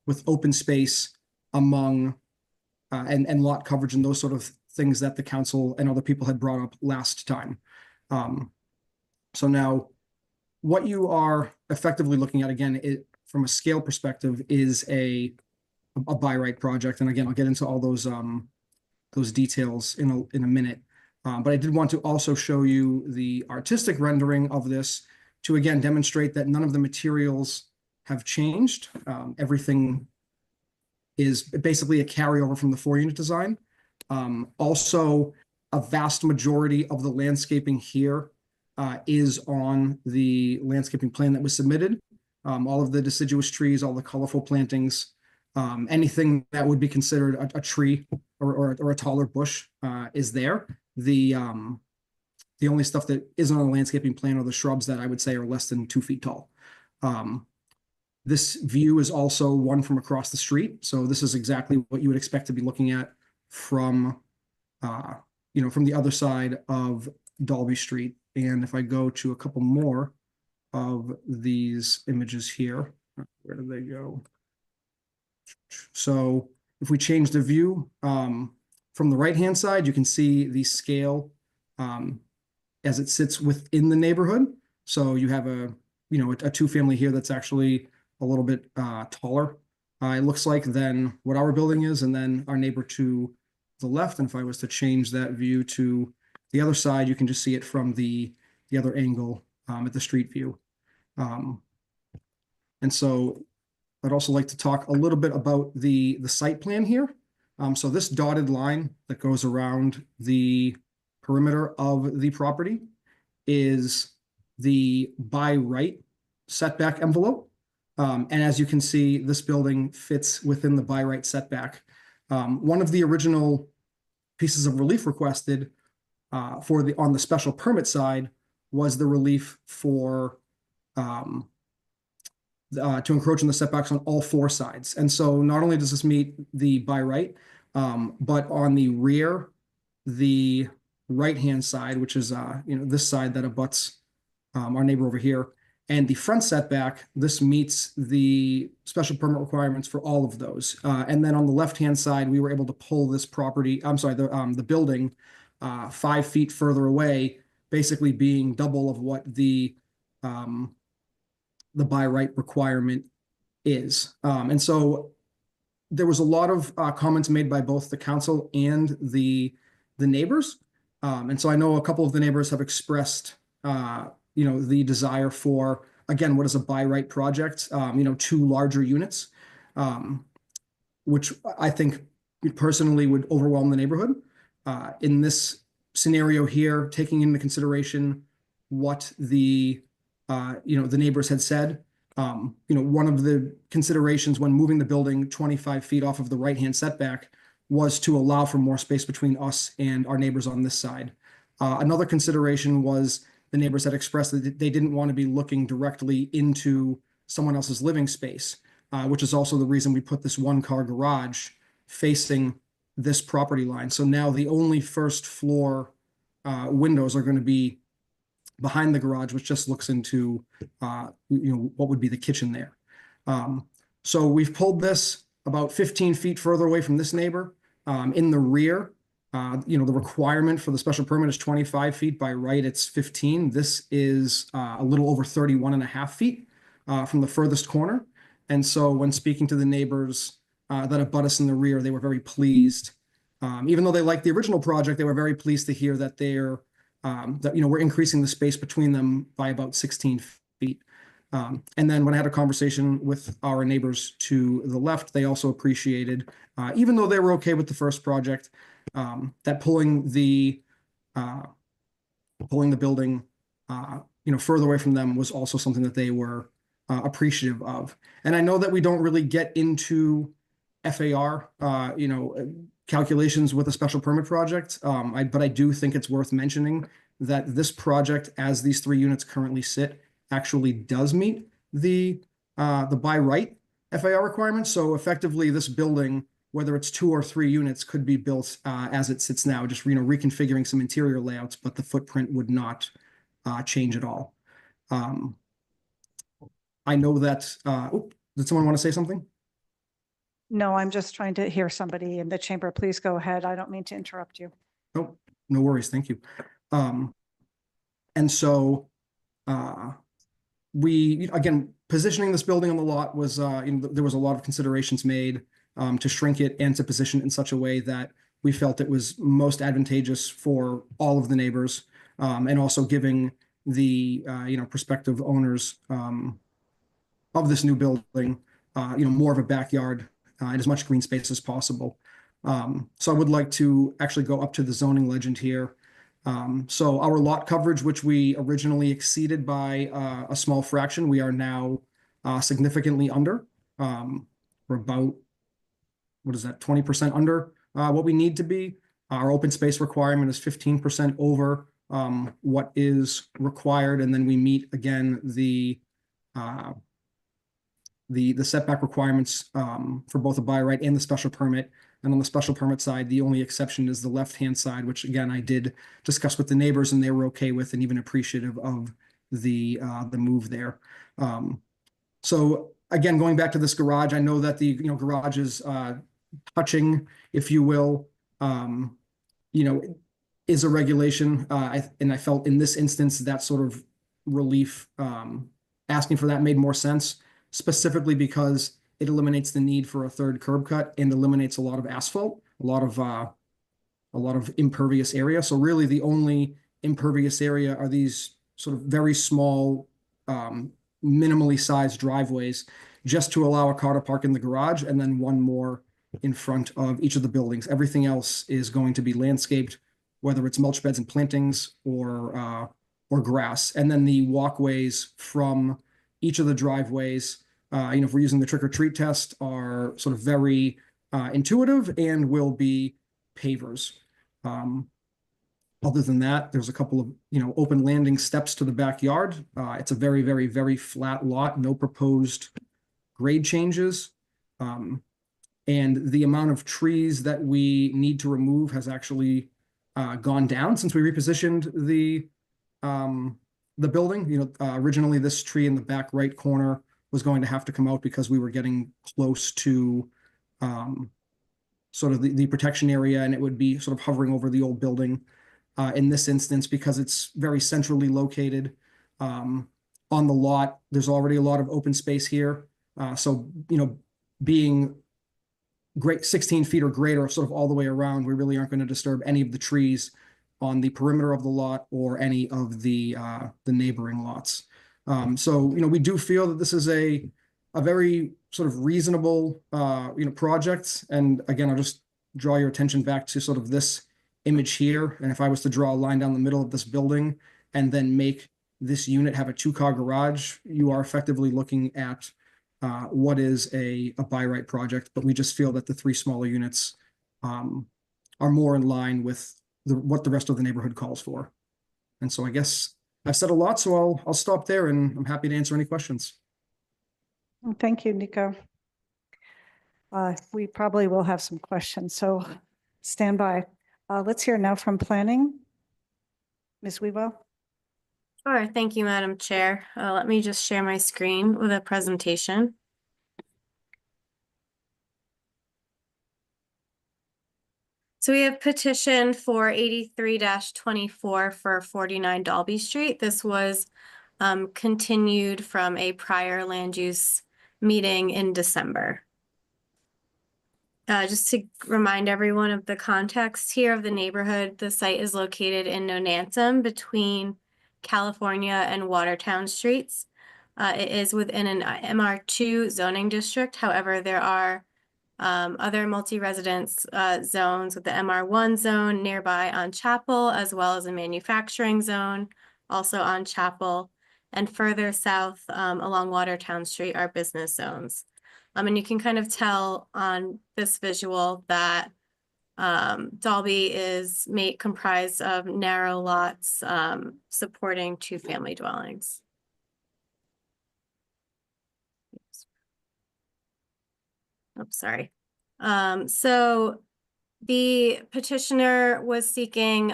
with open space among and lot coverage and those sort of things that the council and other people had brought up last time. So now what you are effectively looking at, again, from a scale perspective, is a by right project. And again, I'll get into all those details in a minute. But I did want to also show you the artistic rendering of this to again demonstrate that none of the materials have changed. Everything is basically a carryover from the 4-unit design. Also, a vast majority of the landscaping here is on the landscaping plan that was submitted. All of the deciduous trees, all the colorful plantings, anything that would be considered a tree or a taller bush is there. The only stuff that isn't on the landscaping plan are the shrubs that I would say are less than 2 feet tall. This view is also one from across the street. So this is exactly what you would expect to be looking at from, from the other side of Dalby Street. And if I go to a couple more of these images here, where did they go? So if we change the view, from the right-hand side, you can see the scale as it sits within the neighborhood. So you have a 2-family here that's actually a little bit taller, it looks like, than what our building is, and then our neighbor to the left. And if I was to change that view to the other side, you can just see it from the other angle at the street view. And so I'd also like to talk a little bit about the site plan here. So this dotted line that goes around the perimeter of the property is the by right setback envelope. And as you can see, this building fits within the by right setback. One of the original pieces of relief requested on the special permit side was the relief for to encroach on the setbacks on all 4 sides. And so not only does this meet the by right, but on the rear, the right-hand side, which is this side that abuts our neighbor over here, and the front setback, this meets the special permit requirements for all of those. And then on the left-hand side, we were able to pull this property, the building 5 feet further away, basically being double of what the by right requirement is. And so there was a lot of comments made by both the council and the neighbors. And so I know a couple of the neighbors have expressed, the desire for, again, what is a by right project, 2 larger units, which I think personally would overwhelm the neighborhood. In this scenario here, taking into consideration what the neighbors had said, one of the considerations when moving the building 25 feet off of the right-hand setback was to allow for more space between us and our neighbors on this side. Another consideration was the neighbors had expressed that they didn't want to be looking directly into someone else's living space, which is also the reason we put this 1-car garage facing this property line. So now the only first floor windows are going to be behind the garage, which just looks into, what would be the kitchen there. So we've pulled this about 15 feet further away from this neighbor. In the rear, the requirement for the special permit is 25 feet. By right, it's 15. This is a little over 31.5 feet from the furthest corner. And so when speaking to the neighbors that abut us in the rear, they were very pleased. Even though they liked the original project, they were very pleased to hear that we're increasing the space between them by about 16 feet. And then when I had a conversation with our neighbors to the left, they also appreciated, even though they were okay with the first project, that pulling the building, further away from them was also something that they were appreciative of. And I know that we don't really get into FAR, calculations with a special permit project, but I do think it's worth mentioning that this project, as these 3 units currently sit, actually does meet the by right FAR requirements. So effectively, this building, whether it's 2 or 3 units, could be built as it sits now, just reconfiguring some interior layouts, but the footprint would not change at all. I know that. Did someone want to say something? No, I'm just trying to hear somebody in the chamber. Please go ahead. I don't mean to interrupt you. Nope, no worries. Thank you. And so we, again, positioning this building on the lot was, there was a lot of considerations made to shrink it and to position it in such a way that we felt it was most advantageous for all of the neighbors, and also giving the, prospective owners of this new building, more of a backyard and as much green space as possible. So I would like to actually go up to the zoning legend here. So our lot coverage, which we originally exceeded by a small fraction, we are now significantly under. We're about, 20% under what we need to be. Our open space requirement is 15% over what is required, and then we meet again the setback requirements for both the by right and the special permit. And on the special permit side, the only exception is the left-hand side, which again, I did discuss with the neighbors and they were okay with and even appreciative of the move there. So again, going back to this garage, I know that the garage is touching, if you will, is a regulation. And I felt in this instance, that sort of relief, asking for that made more sense, specifically because it eliminates the need for a third curb cut and eliminates a lot of asphalt, a lot of impervious area. So really the only impervious area are these sort of very small, minimally sized driveways just to allow a car to park in the garage and then one more in front of each of the buildings. Everything else is going to be landscaped, whether it's mulch beds and plantings or grass. And then the walkways from each of the driveways, if we're using the trick or treat test, are sort of very intuitive and will be pavers. Other than that, there's a couple of, open landing steps to the backyard. It's a very, very, very flat lot, no proposed grade changes. And the amount of trees that we need to remove has actually gone down since we repositioned the building. Originally this tree in the back right corner was going to have to come out because we were getting close to sort of the protection area, and it would be sort of hovering over the old building. In this instance, because it's very centrally located on the lot, there's already a lot of open space here. So, being great 16 feet or greater sort of all the way around, we really aren't going to disturb any of the trees on the perimeter of the lot or any of the neighboring lots. So, we do feel that this is a very sort of reasonable, project. And again, I'll just draw your attention back to sort of this image here. And if I was to draw a line down the middle of this building and then make this unit have a 2-car garage, you are effectively looking at what is a by right project. But we just feel that the 3 smaller units are more in line with what the rest of the neighborhood calls for. And so I guess I've said a lot, so I'll stop there, and I'm happy to answer any questions. Thank you, Nico. We probably will have some questions, so stand by. Let's hear now from planning. Ms. Weaver. Sure, thank you, Madam Chair. Let me just share my screen with a presentation. So we have petition for 83-24 for 49 Dalby Street. This was continued from a prior land use meeting in December. Just to remind everyone of the context here of the neighborhood, the site is located in Nonantum between California and Watertown Streets. It is within an MR2 zoning district. However, there are other multi-residence zones with the MR1 zone nearby on Chapel, as well as a manufacturing zone also on Chapel. And further south along Watertown Street are business zones. And you can kind of tell on this visual that Dalby is comprised of narrow lots supporting 2-family dwellings. Oops, sorry. So the petitioner was seeking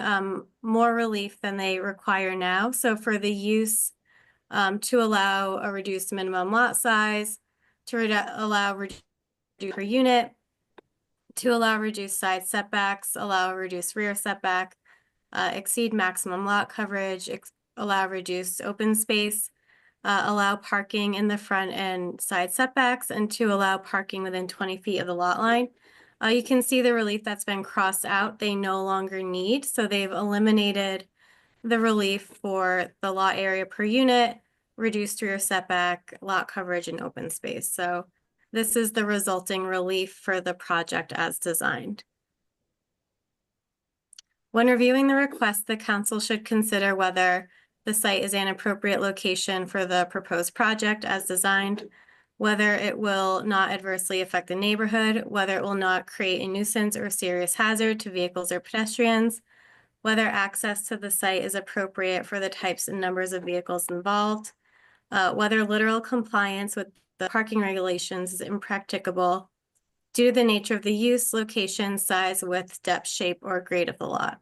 more relief than they require now. So for the use to allow a reduced minimum lot size, to allow reduced per unit, to allow reduced side setbacks, allow a reduced rear setback, exceed maximum lot coverage, allow reduced open space, allow parking in the front and side setbacks, and to allow parking within 20 feet of the lot line. You can see the relief that's been crossed out, they no longer need, so they've eliminated the relief for the lot area per unit, reduced rear setback, lot coverage, and open space. So this is the resulting relief for the project as designed. When reviewing the request, the council should consider whether the site is an appropriate location for the proposed project as designed, whether it will not adversely affect the neighborhood, whether it will not create a nuisance or serious hazard to vehicles or pedestrians, whether access to the site is appropriate for the types and numbers of vehicles involved, whether literal compliance with the parking regulations is impracticable due to the nature of the use, location, size, width, depth, shape, or grade of the lot.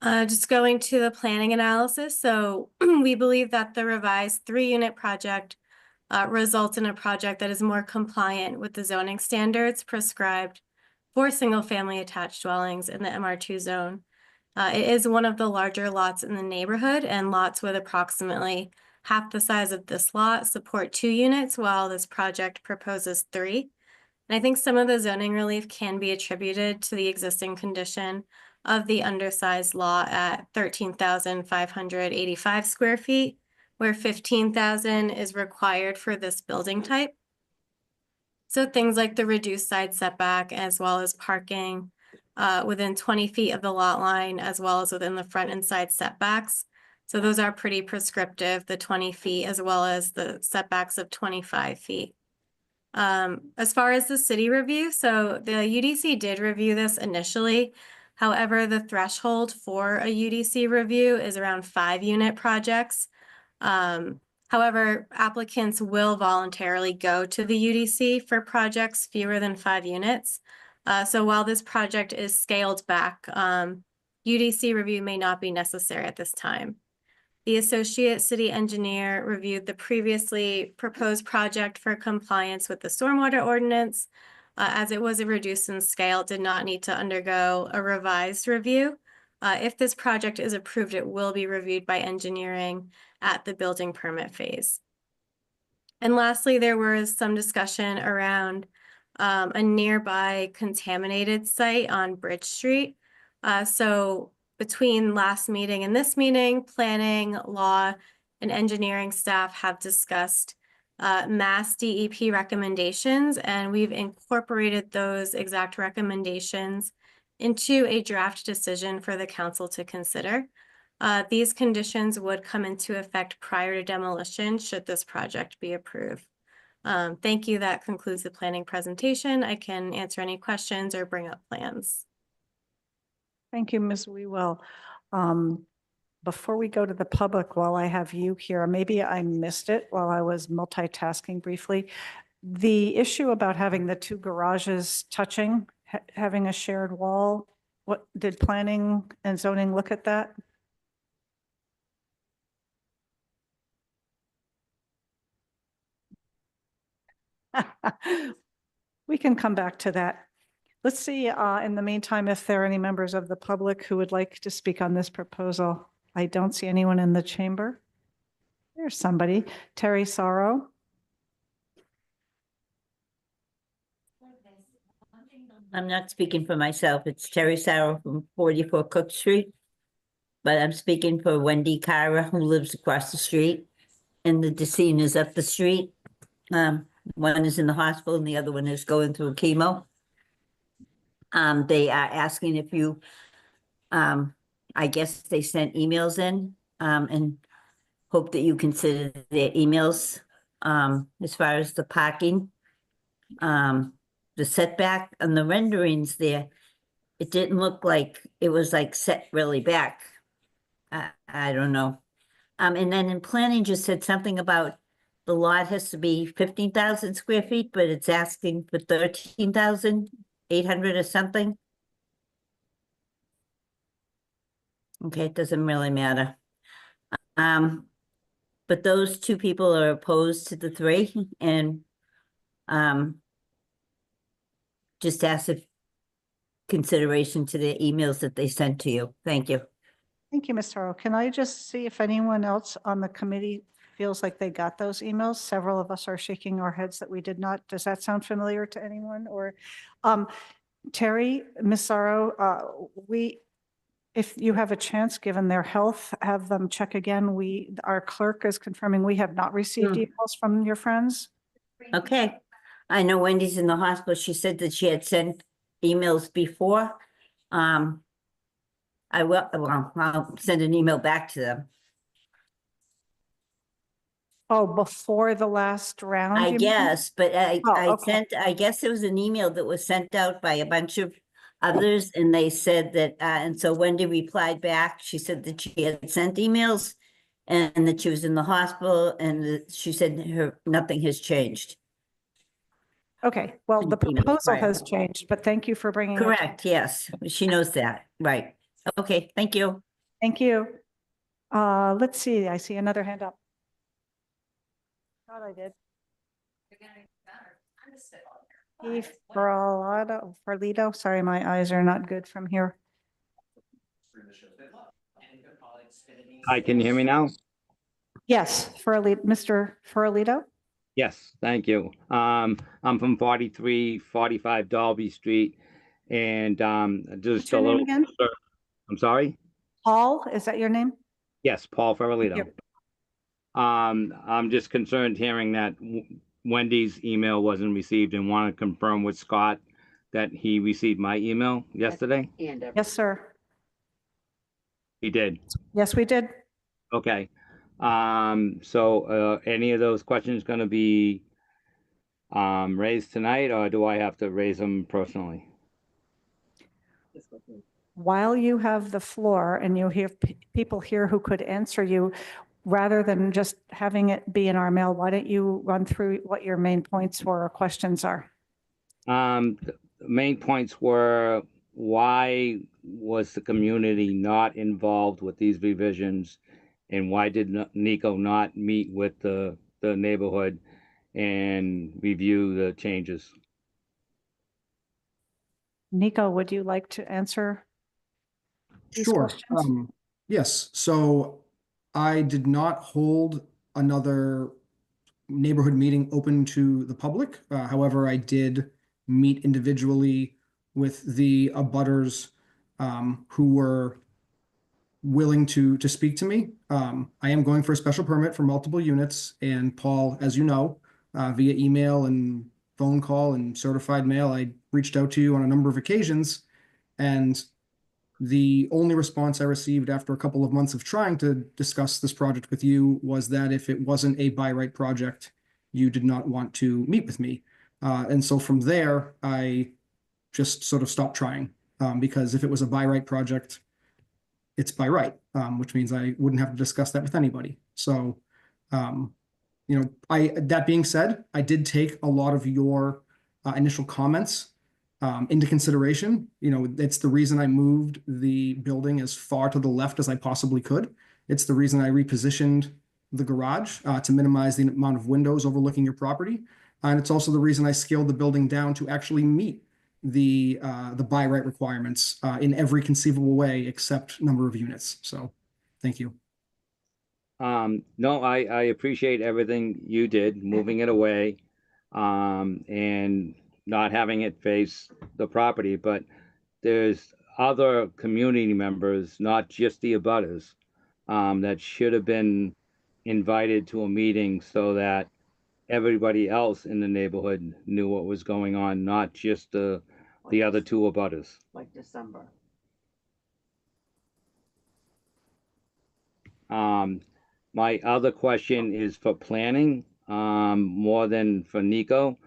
Just going to the planning analysis. So we believe that the revised 3-unit project results in a project that is more compliant with the zoning standards prescribed for single-family attached dwellings in the MR2 zone. It is one of the larger lots in the neighborhood, and lots with approximately half the size of this lot support 2 units, while this project proposes 3. And I think some of the zoning relief can be attributed to the existing condition of the undersized lot at 13,585 square feet, where 15,000 is required for this building type. So things like the reduced side setback, as well as parking within 20 feet of the lot line, as well as within the front and side setbacks. So those are pretty prescriptive, the 20 feet, as well as the setbacks of 25 feet. As far as the city review, so the UDC did review this initially. However, the threshold for a UDC review is around 5-unit projects. However, applicants will voluntarily go to the UDC for projects fewer than 5 units. So while this project is scaled back, UDC review may not be necessary at this time. The associate city engineer reviewed the previously proposed project for compliance with the stormwater ordinance. As it was a reduced in scale, it did not need to undergo a revised review. If this project is approved, it will be reviewed by engineering at the building permit phase. And lastly, there was some discussion around a nearby contaminated site on Bridge Street. So between last meeting and this meeting, planning, law, and engineering staff have discussed Mass DEP recommendations, and we've incorporated those exact recommendations into a draft decision for the council to consider. These conditions would come into effect prior to demolition should this project be approved. Thank you. That concludes the planning presentation. I can answer any questions or bring up plans. Thank you, Ms. Wewell. Before we go to the public, while I have you here, maybe I missed it while I was multitasking briefly. The issue about having the 2 garages touching, having a shared wall, what did planning and zoning look at that? We can come back to that. Let's see, in the meantime, if there are any members of the public who would like to speak on this proposal. I don't see anyone in the chamber. There's somebody. Terry Sorrow. I'm not speaking for myself. It's Terry Sorrow from 44 Cook Street. But I'm speaking for Wendy Kyra, who lives across the street. And the decedent is up the street. One is in the hospital and the other one is going through chemo. They are asking if you, I guess they sent emails in, and hope that you consider their emails, as far as the parking. The setback and the renderings there, it didn't look like it was like set really back. I don't know. And then in planning just said something about the lot has to be 15,000 square feet, but it's asking for 13,800 or something. Okay, it doesn't really matter. But those 2 people are opposed to the 3 and just ask if consideration to the emails that they sent to you. Thank you. Thank you, Ms. Harrow. Can I just see if anyone else on the committee feels like they got those emails? Several of us are shaking our heads that we did not. Does that sound familiar to anyone? Or Terry, Ms. Sorrow, if you have a chance, given their health, have them check again. Our clerk is confirming we have not received emails from your friends. Okay. I know Wendy's in the hospital. She said that she had sent emails before. I'll send an email back to them. Oh, before the last round? I you mean? guess, but I okay. I guess there was an email that was sent out by a bunch of others, and they said that, and so Wendy replied back. She said that she had sent emails and that she was in the hospital, and she said nothing has changed. Okay, well, the proposal has changed, but thank you for bringing it. Correct, yes, she knows that, right. Okay, thank you. Thank you. Let's see, I see another hand up. Thought I did. Steve Farlito, sorry, my eyes are not good from here. Hi, can you hear me now? Yes, Mr. Farlito. Yes, thank you. I'm from 4345 Dalby Street, and just What's your a name little. again? I'm sorry? Paul, is that your name? Yes, Paul Farlito. Yep. I'm just concerned hearing that Wendy's email wasn't received and want to confirm with Scott that he received my email yesterday. Yes, sir. He did. Yes, we did. Okay. So any of those questions going to be raised tonight, or do I have to raise them personally? While you have the floor and you have people here who could answer you, rather than just having it be in our mail, why don't you run through what your main points or questions are? The main points were, why was the community not involved with these revisions? And why did Nico not meet with the neighborhood and review the changes? Nico, would you like to answer these Sure. questions? Yes, so I did not hold another neighborhood meeting open to the public. However, I did meet individually with the abutters who were willing to speak to me. I am going for a special permit for multiple units, and Paul, as you know, via email and phone call and certified mail, I reached out to you on a number of occasions, and the only response I received after a couple of months of trying to discuss this project with you was that if it wasn't a by right project, you did not want to meet with me. And so from there, I just sort of stopped trying, because if it was a by right project, it's by right, which means I wouldn't have to discuss that with anybody. So, that being said, I did take a lot of your initial comments into consideration. It's the reason I moved the building as far to the left as I possibly could. It's the reason I repositioned the garage to minimize the amount of windows overlooking your property. And it's also the reason I scaled the building down to actually meet the by right requirements in every conceivable way except number of units. So thank you. No, I appreciate everything you did, moving it away and not having it face the property, but there's other community members, not just the abutters, that should have been invited to a meeting so that everybody else in the neighborhood knew what was going on, not just the other two abutters. Like December. My other question is for planning, more than for Nico.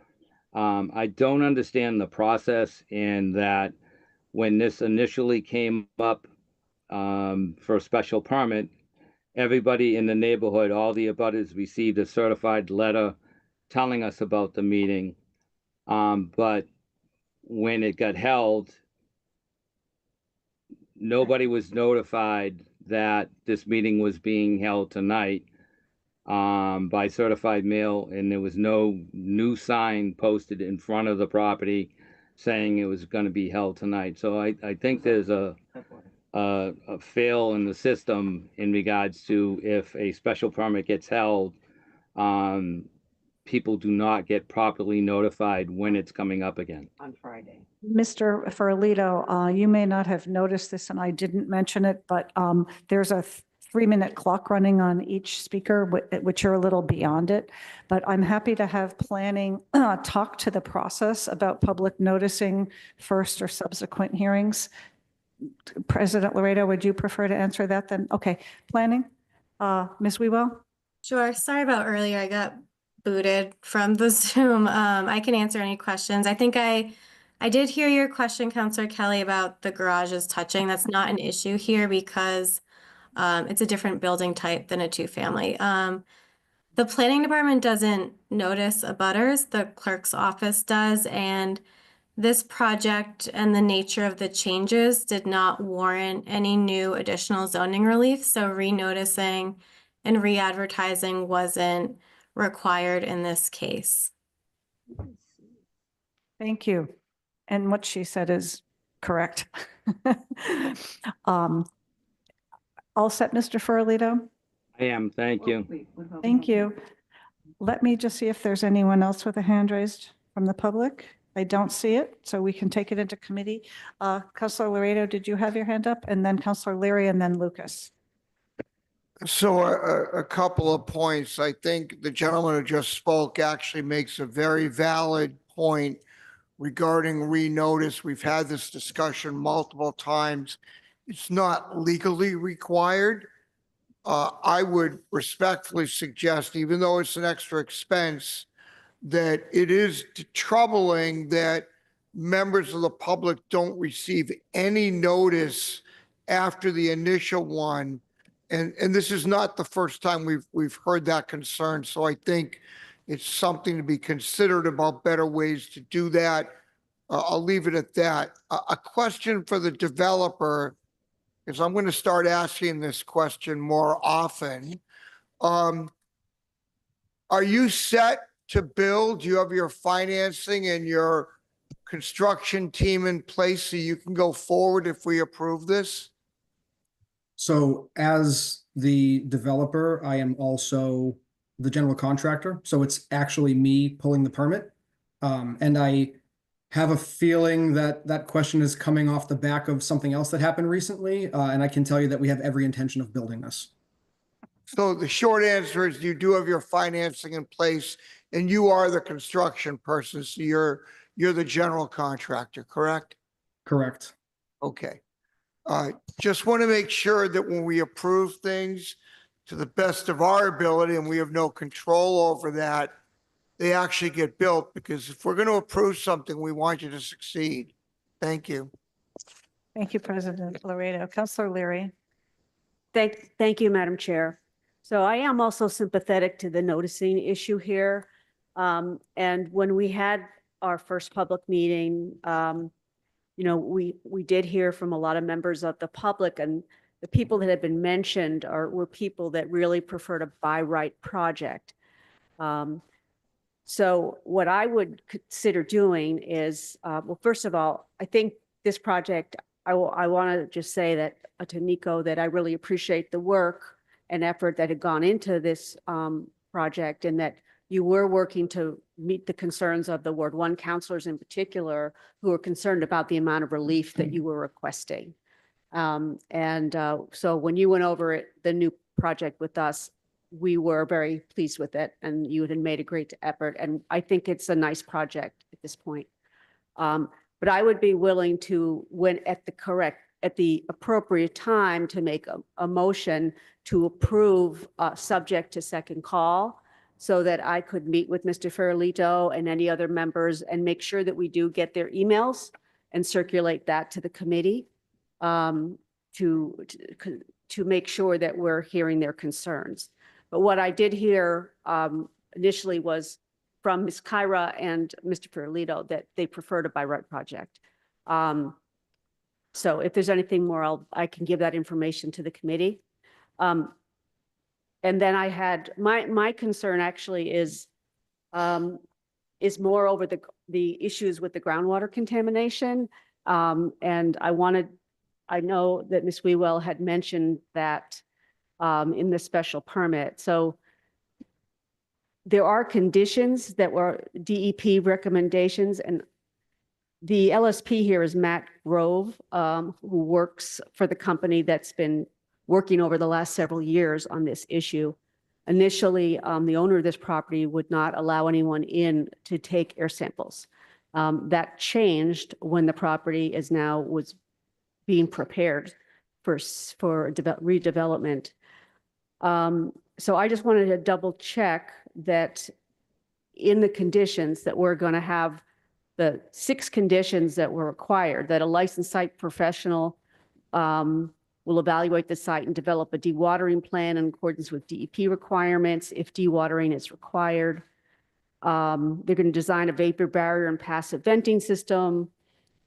I don't understand the process in that when this initially came up for a special permit, everybody in the neighborhood, all the abutters received a certified letter telling us about the meeting. But when it got held, nobody was notified that this meeting was being held tonight by certified mail, and there was no new sign posted in front of the property saying it was going to be held tonight. So I think there's a fail in the system in regards to if a special permit gets held, people do not get properly notified when it's coming up again. On Friday. Mr. Ferlito, you may not have noticed this and I didn't mention it, but there's a 3-minute clock running on each speaker, which are a little beyond it. But I'm happy to have planning talk to the process about public noticing first or subsequent hearings. President Laredo, would you prefer to answer that then? Okay, planning, Ms. Wewell? Sure. Sorry about earlier. I got booted from the Zoom. I can answer any questions. I think I did hear your question, Councilor Kelly, about the garages touching. That's not an issue here because it's a different building type than a 2-family. The planning department doesn't notice abutters, the clerk's office does, and this project and the nature of the changes did not warrant any new additional zoning relief, so re-noticing and re-advertising wasn't required in this case. Thank you. And what she said is correct. All set, Mr. Ferlito? I am, thank you. Thank you. Let me just see if there's anyone else with a hand raised from the public. I don't see it, so we can take it into committee. Councilor Laredo, did you have your hand up? And then Councilor Leary and then Lucas. So a couple of points. I think the gentleman who just spoke actually makes a very valid point regarding renotice. We've had this discussion multiple times. It's not legally required. I would respectfully suggest, even though it's an extra expense, that it is troubling that members of the public don't receive any notice after the initial one. And this is not the first time we've heard that concern. So I think it's something to be considered about better ways to do that. I'll leave it at that. A question for the developer, because I'm going to start asking this question more often. Are you set to build? Do you have your financing and your construction team in place so you can go forward if we approve this? So as the developer, I am also the general contractor. So it's actually me pulling the permit. And I have a feeling that that question is coming off the back of something else that happened recently. And I can tell you that we have every intention of building this. So the short answer is you do have your financing in place and you are the construction person. So you're the general contractor, correct? Correct. Okay. Just want to make sure that when we approve things to the best of our ability and we have no control over that, they actually get built, because if we're going to approve something, we want you to succeed. Thank you. Thank you, President Laredo. Councilor Leary. Thank you, Madam Chair. So I am also sympathetic to the noticing issue here. And when we had our first public meeting, you know, we did hear from a lot of members of the public, and the people that have been mentioned were people that really preferred a by right project. So what I would consider doing is, well, first of all, I think this project, I want to just say that to Nico, that I really appreciate the work and effort that had gone into this project, and that you were working to meet the concerns of the Ward 1 councilors in particular, who were concerned about the amount of relief that you were requesting. So when you went over the new project with us, we were very pleased with it, and you had made a great effort. And I think it's a nice project at this point. But I would be willing to, when at the appropriate time, to make a motion to approve subject to second call, so that I could meet with Mr. Ferlito and any other members and make sure that we do get their emails and circulate that to the committee to make sure that we're hearing their concerns. But what I did hear initially was from Ms. Kyra and Mr. Ferlito that they preferred a by right project. So if there's anything more, I can give that information to the committee. And then I had, my concern actually is more over the issues with the groundwater contamination. And I wanted I know that Ms. Wewell had mentioned that in the special permit. So there are conditions that were DEP recommendations, and the LSP here is Matt Grove, who works for the company that's been working over the last several years on this issue. Initially, the owner of this property would not allow anyone in to take air samples. That changed when the property was being prepared for redevelopment. So I just wanted to double check that in the conditions that we're going to have the 6 conditions that were required, that a licensed site professional will evaluate the site and develop a dewatering plan in accordance with DEP requirements if dewatering is required. They're going to design a vapor barrier and passive venting system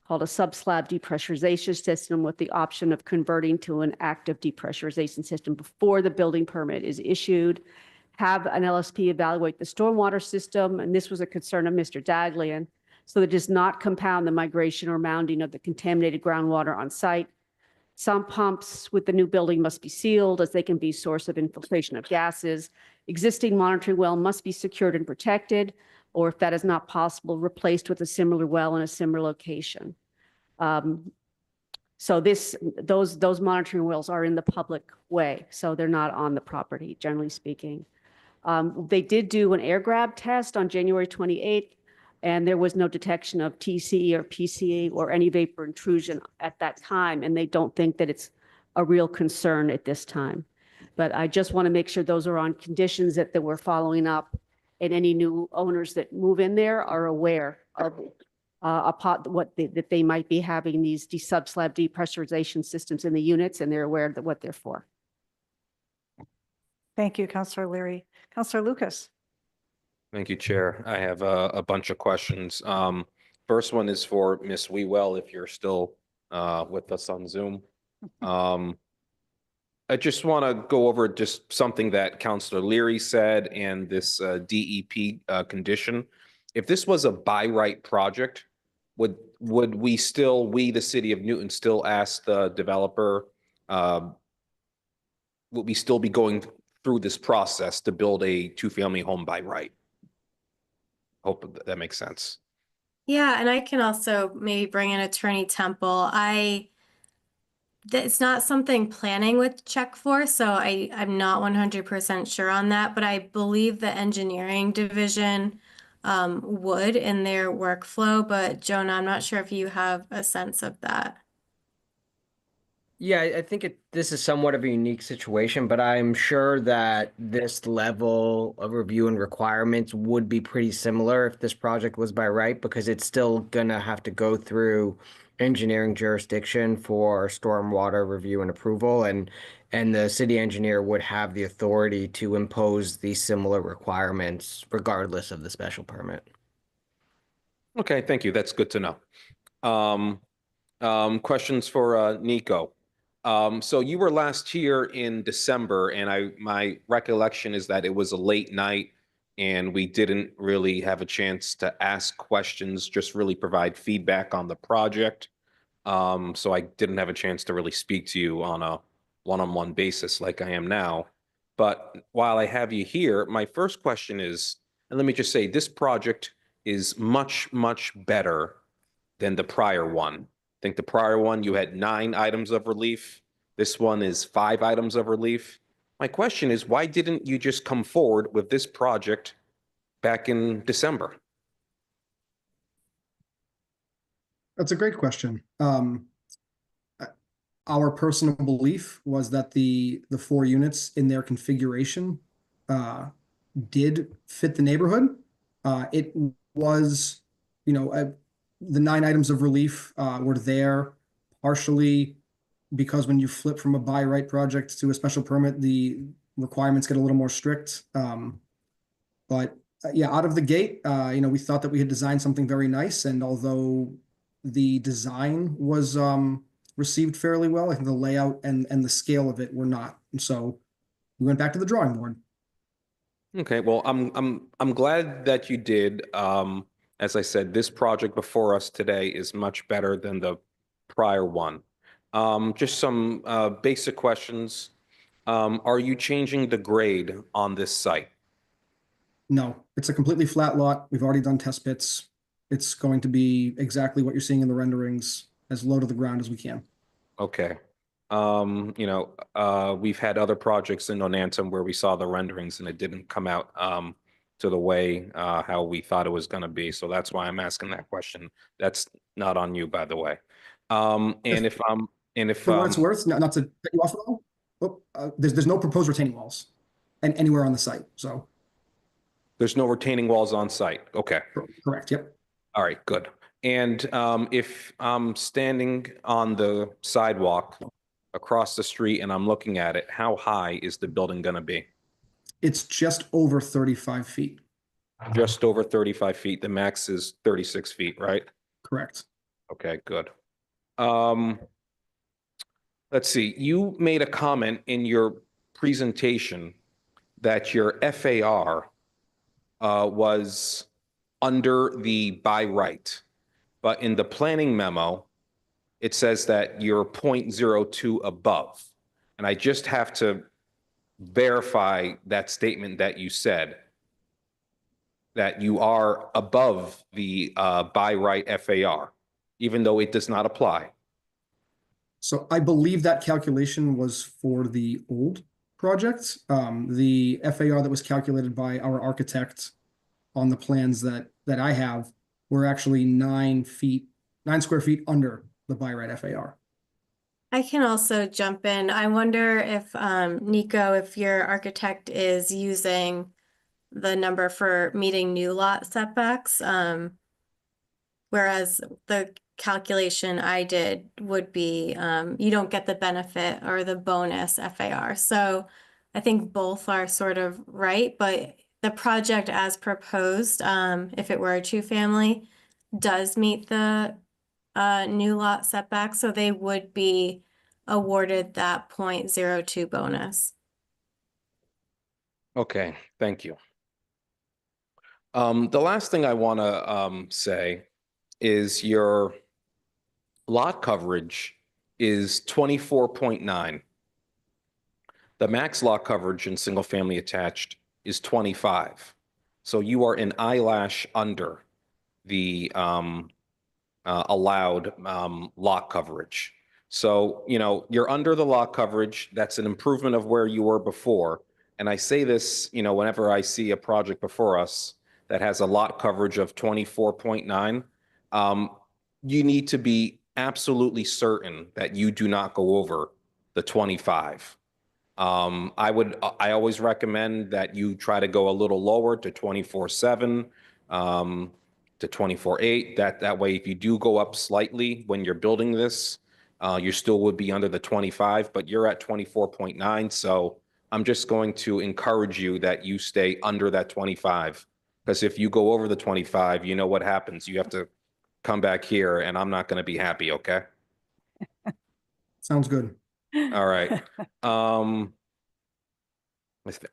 called a subslab depressurization system with the option of converting to an active depressurization system before the building permit is issued. Have an LSP evaluate the stormwater system, and this was a concern of Mr. Daglian, so that it does not compound the migration or mounding of the contaminated groundwater on site. Some pumps with the new building must be sealed as they can be a source of infiltration of gases. Existing monitoring well must be secured and protected, or if that is not possible, replaced with a similar well in a similar location. So those monitoring wells are in the public way, so they're not on the property, generally speaking. They did do an air grab test on January 28th, and there was no detection of TCE or PCE or any vapor intrusion at that time, and they don't think that it's a real concern at this time. But I just want to make sure those are on conditions that we're following up, and any new owners that move in there are aware of that they might be having these subslab depressurization systems in the units, and they're aware of what they're for. Thank you, Councillor Leary. Councillor Lucas. Thank you, Chair. I have a bunch of questions. First one is for Ms. Wewell, if you're still with us on Zoom. I just want to go over just something that Councillor Leary said and this DEP condition. If this was a by right project, would we, the city of Newton, still ask the developer, would we still be going through this process to build a 2-family home by right? Hope that makes sense. Yeah, and I can also maybe bring in Attorney Temple. It's not something planning would check for, so I'm not 100% sure on that, but I believe the engineering division would in their workflow. But Jonah, I'm not sure if you have a sense of that. Yeah, I think this is somewhat of a unique situation, but I'm sure that this level of review and requirements would be pretty similar if this project was by right, because it's still gonna have to go through engineering jurisdiction for stormwater review and approval, and the city engineer would have the authority to impose these similar requirements regardless of the special permit. Okay, thank you. That's good to know. Questions for Nico. So you were last here in December, and my recollection is that it was a late night and we didn't really have a chance to ask questions, just really provide feedback on the project. So I didn't have a chance to really speak to you on a one-on-one basis like I am now. But while I have you here, my first question is, and let me just say, this project is much, much better than the prior one. I think the prior one, you had 9 items of relief. This one is 5 items of relief. My question is, why didn't you just come forward with this project back in December? That's a great question. Our personal belief was that the 4 units in their configuration did fit the neighborhood. It was, the 9 items of relief were there partially because when you flip from a by right project to a special permit, the requirements get a little more strict. But yeah, out of the gate, we thought that we had designed something very nice, and although the design was received fairly well, I think the layout and the scale of it were not. And so we went back to the drawing board. Okay, well, I'm glad that you did. As I said, this project before us today is much better than the prior one. Just some basic questions. Are you changing the grade on this site? No, it's a completely flat lot. We've already done test pits. It's going to be exactly what you're seeing in the renderings, as low to the ground as we can. Okay. We've had other projects in Nonantum where we saw the renderings and it didn't come out to the way how we thought it was going to be. So that's why I'm asking that question. That's not on you, by the way. And if For what it's worth, not to cut you off at all, there's no proposed retaining walls and anywhere on the site. So there's no retaining walls on site. Okay. correct. Yep. All right, good. And if I'm standing on the sidewalk across the street and I'm looking at it, how high is the building going to be? It's just over 35 feet. Just over 35 feet. The max is 36 feet, right? Correct. Okay, good. Let's see. You made a comment in your presentation that your FAR was under the by right, but in the planning memo, it says that you're 0.02 above. And I just have to verify that statement that you said, that you are above the by right FAR, even though it does not apply. So I believe that calculation was for the old project. The FAR that was calculated by our architect on the plans that I have were actually 9 square feet under the by right FAR. I can also jump in. I wonder if, Nico, if your architect is using the number for meeting new lot setbacks, whereas the calculation I did would be, you don't get the benefit or the bonus FAR. So I think both are sort of right, but the project as proposed, if it were a two-family, does meet the new lot setback, so they would be awarded that 0.02 bonus. Okay, thank you. The last thing I want to say is your lot coverage is 24.9. The max lot coverage in single family attached is 25. So you are an eyelash under the allowed lot coverage. So, you're under the lot coverage. That's an improvement of where you were before. And I say this, whenever I see a project before us that has a lot coverage of 24.9, you need to be absolutely certain that you do not go over the 25. I always recommend that you try to go a little lower to 24.7, to 24.8. That way, if you do go up slightly when you're building this, you still would be under the 25, but you're at 24.9. So I'm just going to encourage you that you stay under that 25, because if you go over the 25, you know what happens. You have to come back here and I'm not going to be happy. Okay. Sounds good. All right. I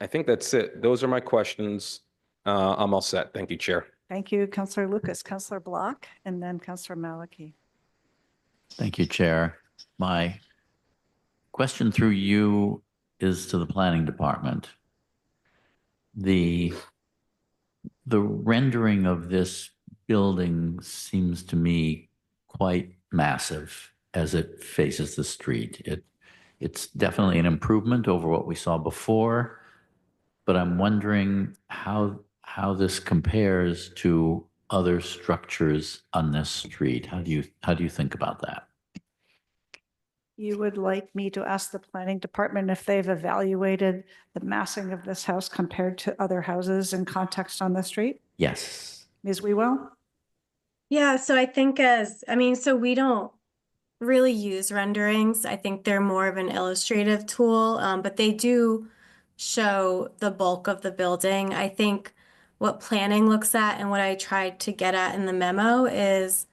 think that's it. Those are my questions. I'm all set. Thank you, Chair. Thank you, Councillor Lucas, Councillor Block, and then Councillor Malachy. Thank you, Chair. My question through you is to the planning department. The rendering of this building seems to me quite massive as it faces the street. It's definitely an improvement over what we saw before, but I'm wondering how this compares to other structures on this street. How do you think about that? You would like me to ask the planning department if they've evaluated the massing of this house compared to other houses in context on the street? Yes. Ms. Wewell? Yeah, so I think so we don't really use renderings. I think they're more of an illustrative tool, but they do show the bulk of the building. I think what planning looks at and what I tried to get at in the memo is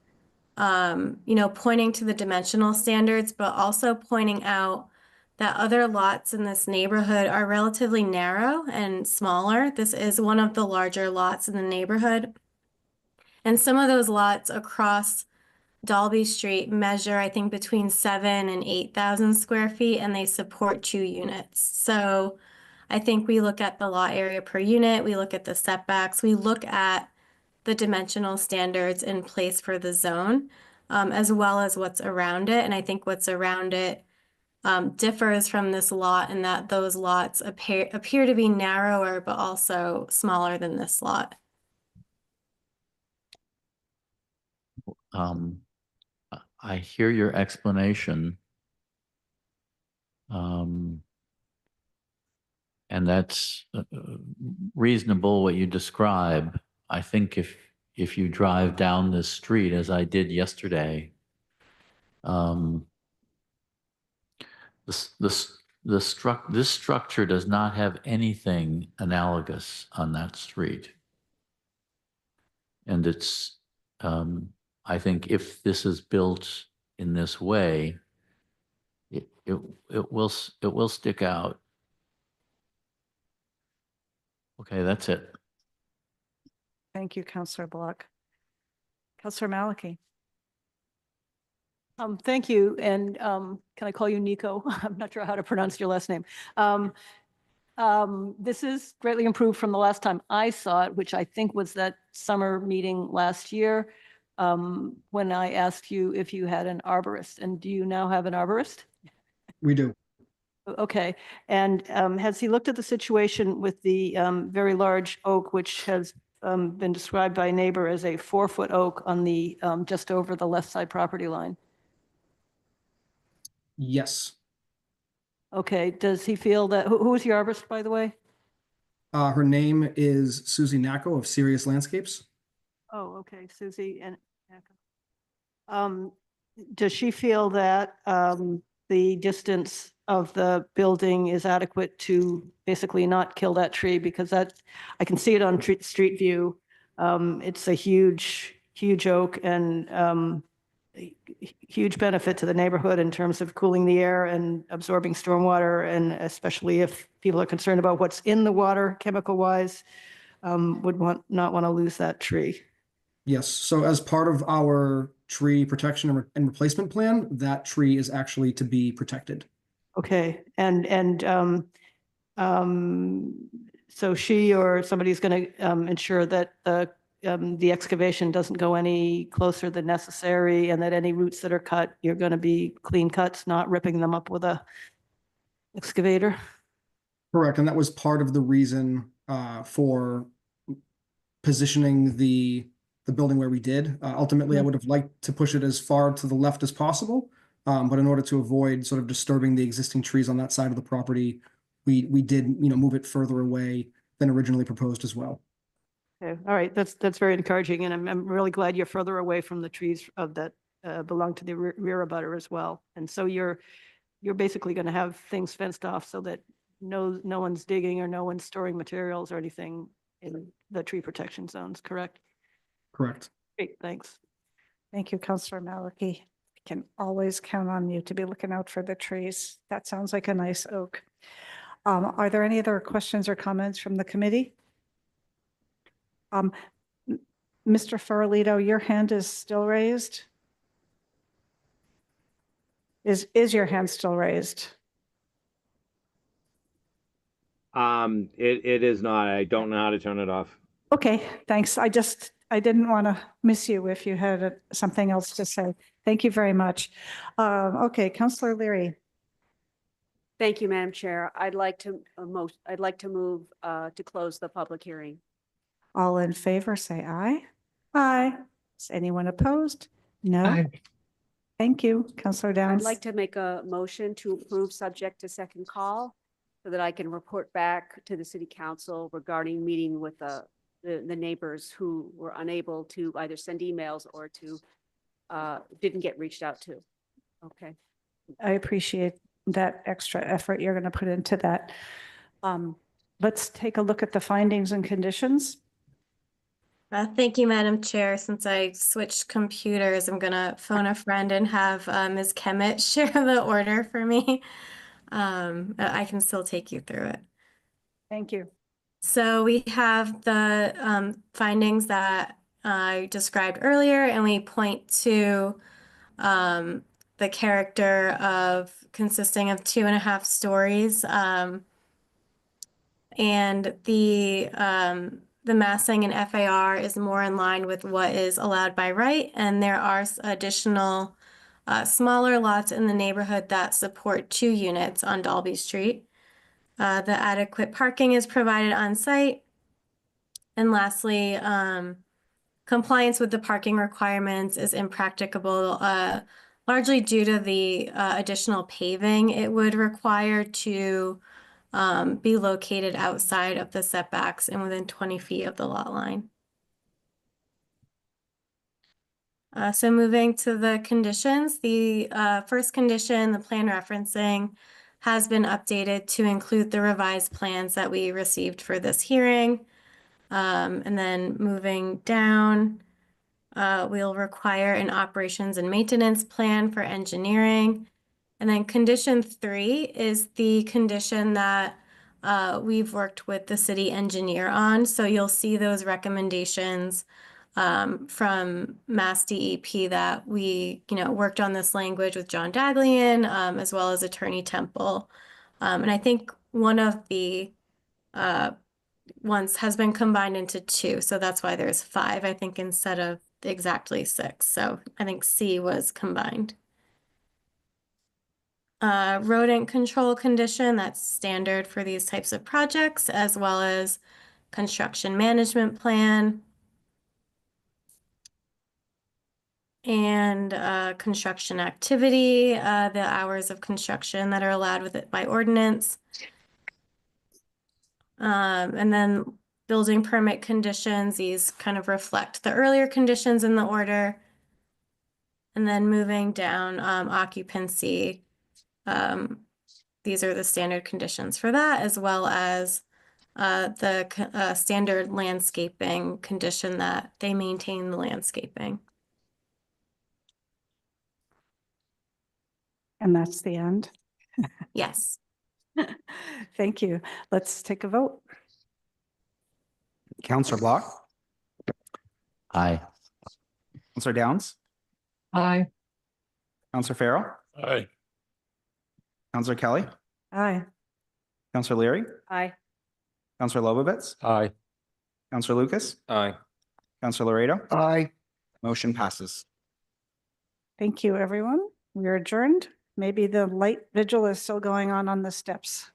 pointing to the dimensional standards, but also pointing out that other lots in this neighborhood are relatively narrow and smaller. This is one of the larger lots in the neighborhood. And some of those lots across Dalby Street measure, I think, between 7,000 and 8,000 square feet, and they support 2 units. So I think we look at the lot area per unit, we look at the setbacks, we look at the dimensional standards in place for the zone, as well as what's around it. And I think what's around it differs from this lot in that those lots appear to be narrower, but also smaller than this lot. I hear your explanation. And that's reasonable what you describe. I think if you drive down this street, as I did yesterday, this structure does not have anything analogous on that street. And it's, I think if this is built in this way, it will stick out. Okay, that's it. Thank you, Councillor Block. Councillor Maliki. Thank you. And can I call you Nico? I'm not sure how to pronounce your last name. This is greatly improved from the last time I saw it, which I think was that summer meeting last year, when I asked you if you had an arborist. And do you now have an arborist? We do. Okay. And has he looked at the situation with the very large oak, which has been described by a neighbor as a 4-foot oak on the just over the left side property line? Yes. Okay. Does he feel that, who is the arborist, by the way? Her name is Susie Nacco of Serious Landscapes. Oh, okay. Susie and does she feel that the distance of the building is adequate to basically not kill that tree? Because that, I can see it on street view. It's a huge oak and huge benefit to the neighborhood in terms of cooling the air and absorbing stormwater, and especially if people are concerned about what's in the water chemical wise, would not want to lose that tree. Yes. So as part of our tree protection and replacement plan, that tree is actually to be protected. Okay. So she or somebody's going to ensure that the excavation doesn't go any closer than necessary, and that any roots that are cut, you're going to be clean cuts, not ripping them up with a excavator. Correct. And that was part of the reason for positioning the building where we did. Ultimately, I would have liked to push it as far to the left as possible. But in order to avoid sort of disturbing the existing trees on that side of the property, we did, move it further away than originally proposed as well. Okay. All right. That's very encouraging. And I'm really glad you're further away from the trees of that belong to the rear abutter as well. And so you're basically going to have things fenced off so that no one's digging or no one's storing materials or anything in the tree protection zones, correct? Correct. Great, thanks. Thank you, Councillor Maliki. Can always count on you to be looking out for the trees. That sounds like a nice oak. Are there any other questions or comments from the committee? Mr. Farolito, your hand is still raised? Is your hand still raised? It is not. I don't know how to turn it off. Okay, thanks. I didn't want to miss you if you had something else to say. Thank you very much. Okay, Councillor Leary. Thank you, Madam Chair. I'd like to move to close the public hearing. All in favor, say aye. Aye. Is anyone opposed? No. Aye. Thank you, Councillor Downs. I'd like to make a motion to approve subject to second call so that I can report back to the city council regarding meeting with the neighbors who were unable to either send emails or to didn't get reached out to. Okay. I appreciate that extra effort you're going to put into that. Let's take a look at the findings and conditions. Thank you, Madam Chair. Since I switched computers, I'm going to phone a friend and have Ms. Kemet share the order for me. I can still take you through it. Thank you. So we have the findings that I described earlier, and we point to the character of consisting of 2.5 stories. And the massing and FAR is more in line with what is allowed by right. And there are additional smaller lots in the neighborhood that support 2 units on Dalby Street. The adequate parking is provided on site. And lastly, compliance with the parking requirements is impracticable, largely due to the additional paving it would require to be located outside of the setbacks and within 20 feet of the lot line. So moving to the conditions, the first condition, the plan referencing, has been updated to include the revised plans that we received for this hearing. And then moving down, we'll require an operations and maintenance plan for engineering. And then condition 3 is the condition that we've worked with the city engineer on. So you'll see those recommendations from Mass DEP that we, worked on this language with John Daglian, as well as Attorney Temple. And I think one of the ones has been combined into 2. So that's why there's 5, I think, instead of exactly 6. So I think C was combined. Rodent control condition, that's standard for these types of projects, as well as construction management plan. And construction activity, the hours of construction that are allowed with it by ordinance. And then building permit conditions, these kind of reflect the earlier conditions in the order. And then moving down, occupancy. These are the standard conditions for that, as well as the standard landscaping condition that they maintain the landscaping. And that's the end. Yes. Thank you. Let's take a vote. Counselor Block, Aye. Counselor Downs, Aye. Counselor Farrell, Aye. Counselor Kelly, Aye. Counselor Leary, Aye. Counselor Lobovitz, Aye. Counselor Lucas, Aye. Counselor Laredo. Aye. Motion passes. Thank you, everyone. We are adjourned. Maybe the light vigil is still going on the steps.